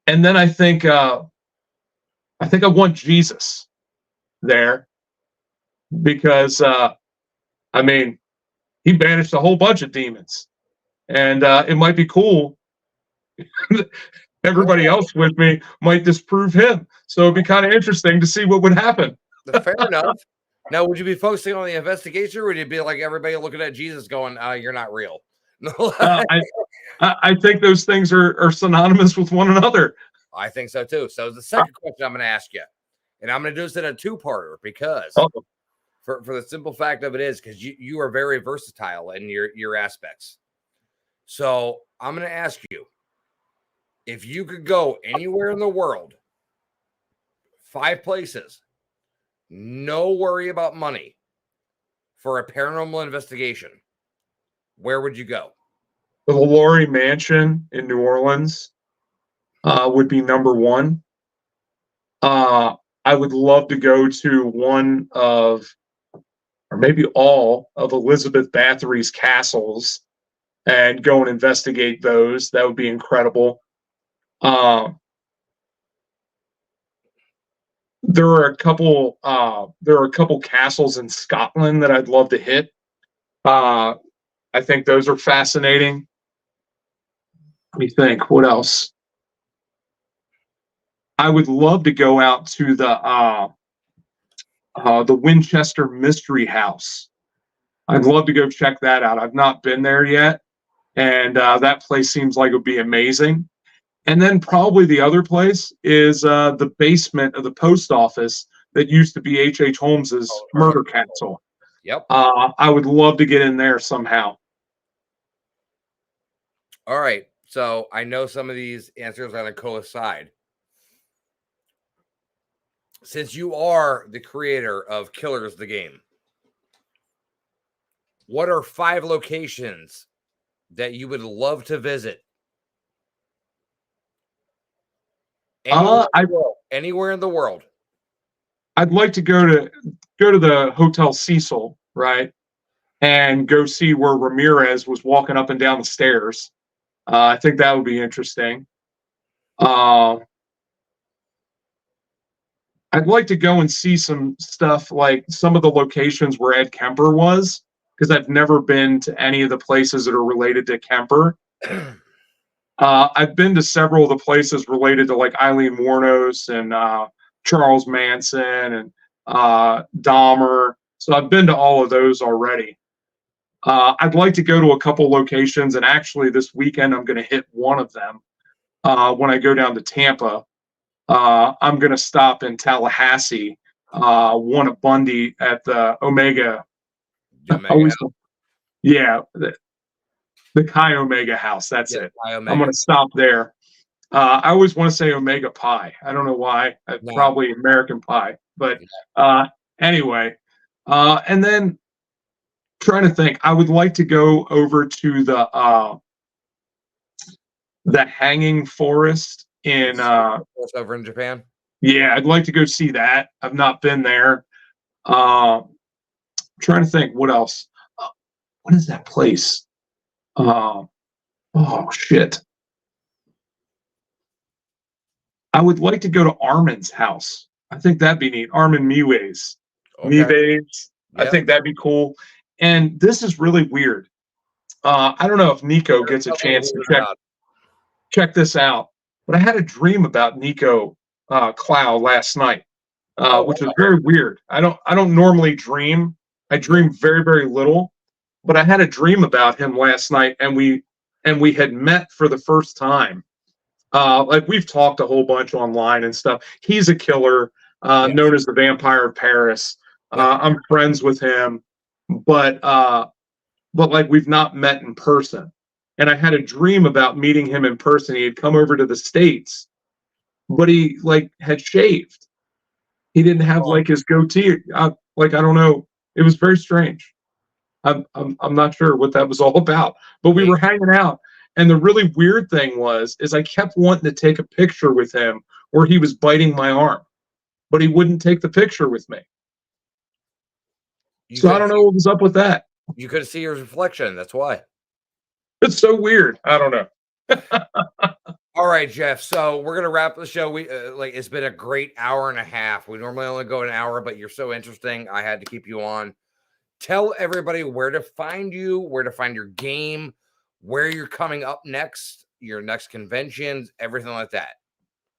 then I think I want Jesus there because I mean he banished a whole bunch of demons, and it might be cool. Everybody else with me might disprove him, so it'd be kind of interesting to see what would happen. Fair enough. Now, would you be focusing on the investigation, or would you be like everybody looking at Jesus going, you're not real? I think those things are synonymous with one another. I think so, too. So the second question I'm going to ask you, and I'm going to do this in a two-parter because for the simple fact of it is because you are very versatile in your aspects. So I'm going to ask you, if you could go anywhere in the world, 5 places, no worry about money, for a paranormal investigation, where would you go? The Laurie Mansion in New Orleans would be number 1. I would love to go to one of, or maybe all of Elizabeth Bathory's castles and go and investigate those. That would be incredible. There are a couple castles in Scotland that I'd love to hit. I think those are fascinating. Let me think. What else? I would love to go out to the Winchester Mystery House. I'd love to go check that out. I've not been there yet, and that place seems like it would be amazing. And then probably the other place is the basement of the post office that used to be H.H. Holmes's murder castle. Yep. I would love to get in there somehow. All right. So I know some of these answers are going to coincide. Since you are the creator of Killers the Game, what are 5 locations that you would love to visit? Anywhere in the world. I'd like to go to the Hotel Cecil, right, and go see where Ramirez was walking up and down the stairs. I think that would be interesting. I'd like to go and see some stuff like some of the locations where Ed Kemper was, because I've never been to any of the places that are related to Kemper. I've been to several of the places related to like Eileen Wuornos and Charles Manson and Dahmer. So I've been to all of those already. I'd like to go to a couple locations, and actually this weekend I'm going to hit one of them when I go down to Tampa. I'm going to stop in Tallahassee, one at Bundy at the Omega. Yeah, the Chi Omega house. That's it. I'm going to stop there. I always want to say Omega Pie. I don't know why. Probably American Pie. But anyway, and then trying to think, I would like to go over to the Hanging Forest in over in Japan. Yeah, I'd like to go see that. I've not been there. Trying to think what else. What is that place? Oh shit. I would like to go to Armin's house. I think that'd be neat. Armin Miwes. Yep. I think that'd be cool. And this is really weird. I don't know if Nico gets a chance to check this out, but I had a dream about Nico Clow last night, which was very weird. I don't normally dream. I dream very, very little, but I had a dream about him last night, and we had met for the first time. Like we've talked a whole bunch online and stuff. He's a killer, known as the Vampire of Paris. I'm friends with him, but like we've not met in person. And I had a dream about meeting him in person. He had come over to the States, but he like had shaved. He didn't have like his goatee. I don't know. It was very strange. I'm not sure what that was all about, but we were hanging out. And the really weird thing is I kept wanting to take a picture with him where he was biting my arm, but he wouldn't take the picture with me. So I don't know what was up with that. You could see your reflection. That's why. It's so weird. I don't know. All right, Jeff. So we're gonna wrap the show. We it's been a great hour and a half. We normally only go an hour, but you're so interesting. I had to keep you on. Tell everybody where to find you, where to find your game, where you're coming up next, your next conventions, everything like that.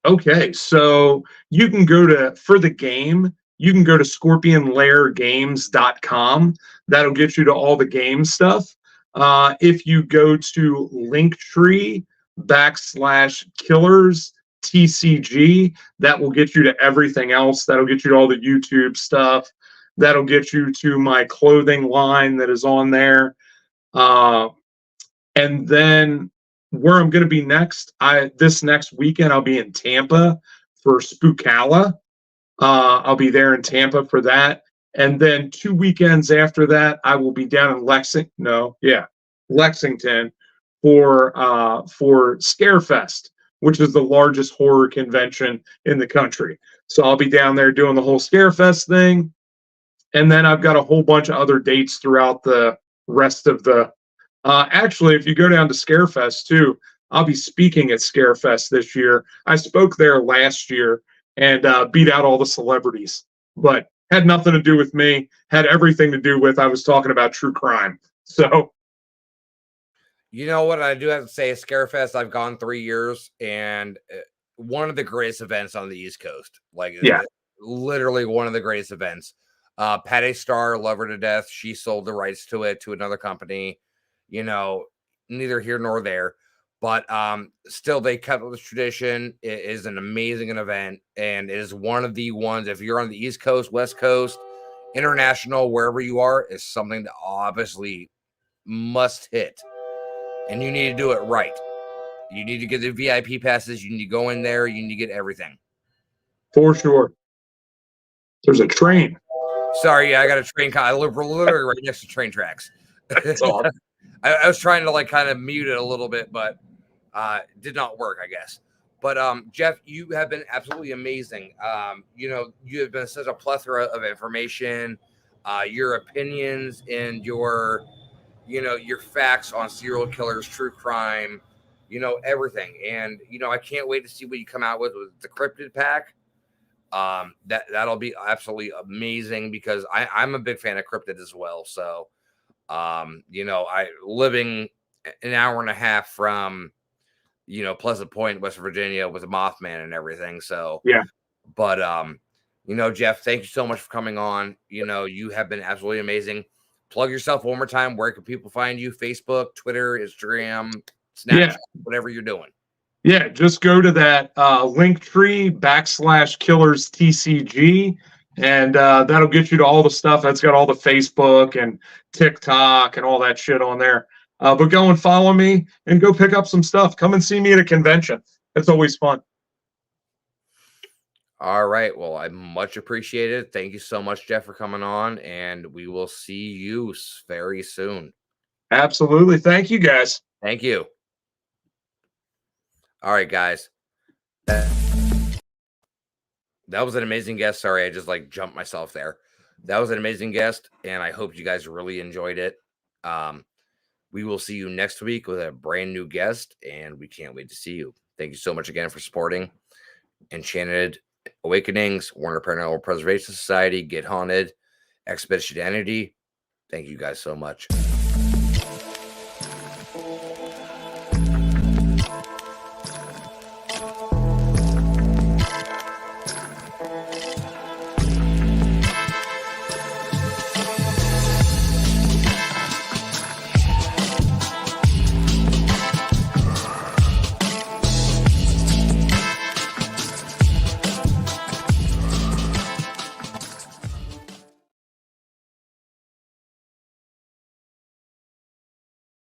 Okay, so you can go to scorpionlairgames.com. That'll get you to all the game stuff. If you go to Linktree/KillersTCG, that will get you to everything else. That'll get you to all the YouTube stuff. That'll get you to my clothing line that is on there. And then where I'm going to be next, this next weekend, I'll be in Tampa for Spookala. I'll be there in Tampa for that. And then 2 weekends after that, I will be down in Lexington for Scarefest, which is the largest horror convention in the country. So I'll be down there doing the whole Scarefest thing. And then I've got a whole bunch of other dates throughout the rest of the... actually, if you go down to Scarefest too, I'll be speaking at Scarefest this year. I spoke there last year and beat out all the celebrities, but had nothing to do with me, had everything to do with I was talking about true crime. So, you know what I do have to say, Scarefest, I've gone 3 years, and one of the greatest events on the East Coast. Literally one of the greatest events. Patty Starr, love her to death. She sold the rights to it to another company. You know, neither here nor there. But still, they kept this tradition. It is an amazing event, and it is one of the ones, if you're on the East Coast, West Coast, international, wherever you are, is something that obviously must hit. And you need to do it right. You need to get the VIP passes. You need to go in there. You need to get everything. For sure. There's a train. Sorry, I got a train. I live literally right next to train tracks. That's awesome. I was trying to kind of mute it a little bit, but did not work, I guess. But Jeff, you have been absolutely amazing. You have been such a plethora of information, your opinions and your facts on serial killers, true crime, everything. And I can't wait to see what you come out with the cryptid pack. That'll be absolutely amazing because I'm a big fan of cryptid as well. So. I living an hour and a half from, Pleasant Point, West Virginia with the Mothman and everything. So, yeah. But, Jeff, thank you so much for coming on. You have been absolutely amazing. Plug yourself one more time. Where can people find you? Facebook, Twitter, Instagram, Snapchat, whatever you're doing. Yeah. Just go to that Linktree/KillersTCG. And that'll get you to all the stuff. That's got all the Facebook and TikTok and all that shit on there. But go and follow me and go pick up some stuff. Come and see me at a convention. It's always fun. All right. Well, I much appreciate it. Thank you so much, Jeff, for coming on, and we will see you very soon. Absolutely. Thank you, guys. Thank you. All right, guys. That was an amazing guest. Sorry, I just jumped myself there. That was an amazing guest, and I hope you guys really enjoyed it. We will see you next week with a brand new guest, and we can't wait to see you. Thank you so much again for supporting Enchanted Awakenings, Warner Paranormal Preservation Society, Get Haunted, Expedition Entity. Thank you guys so much.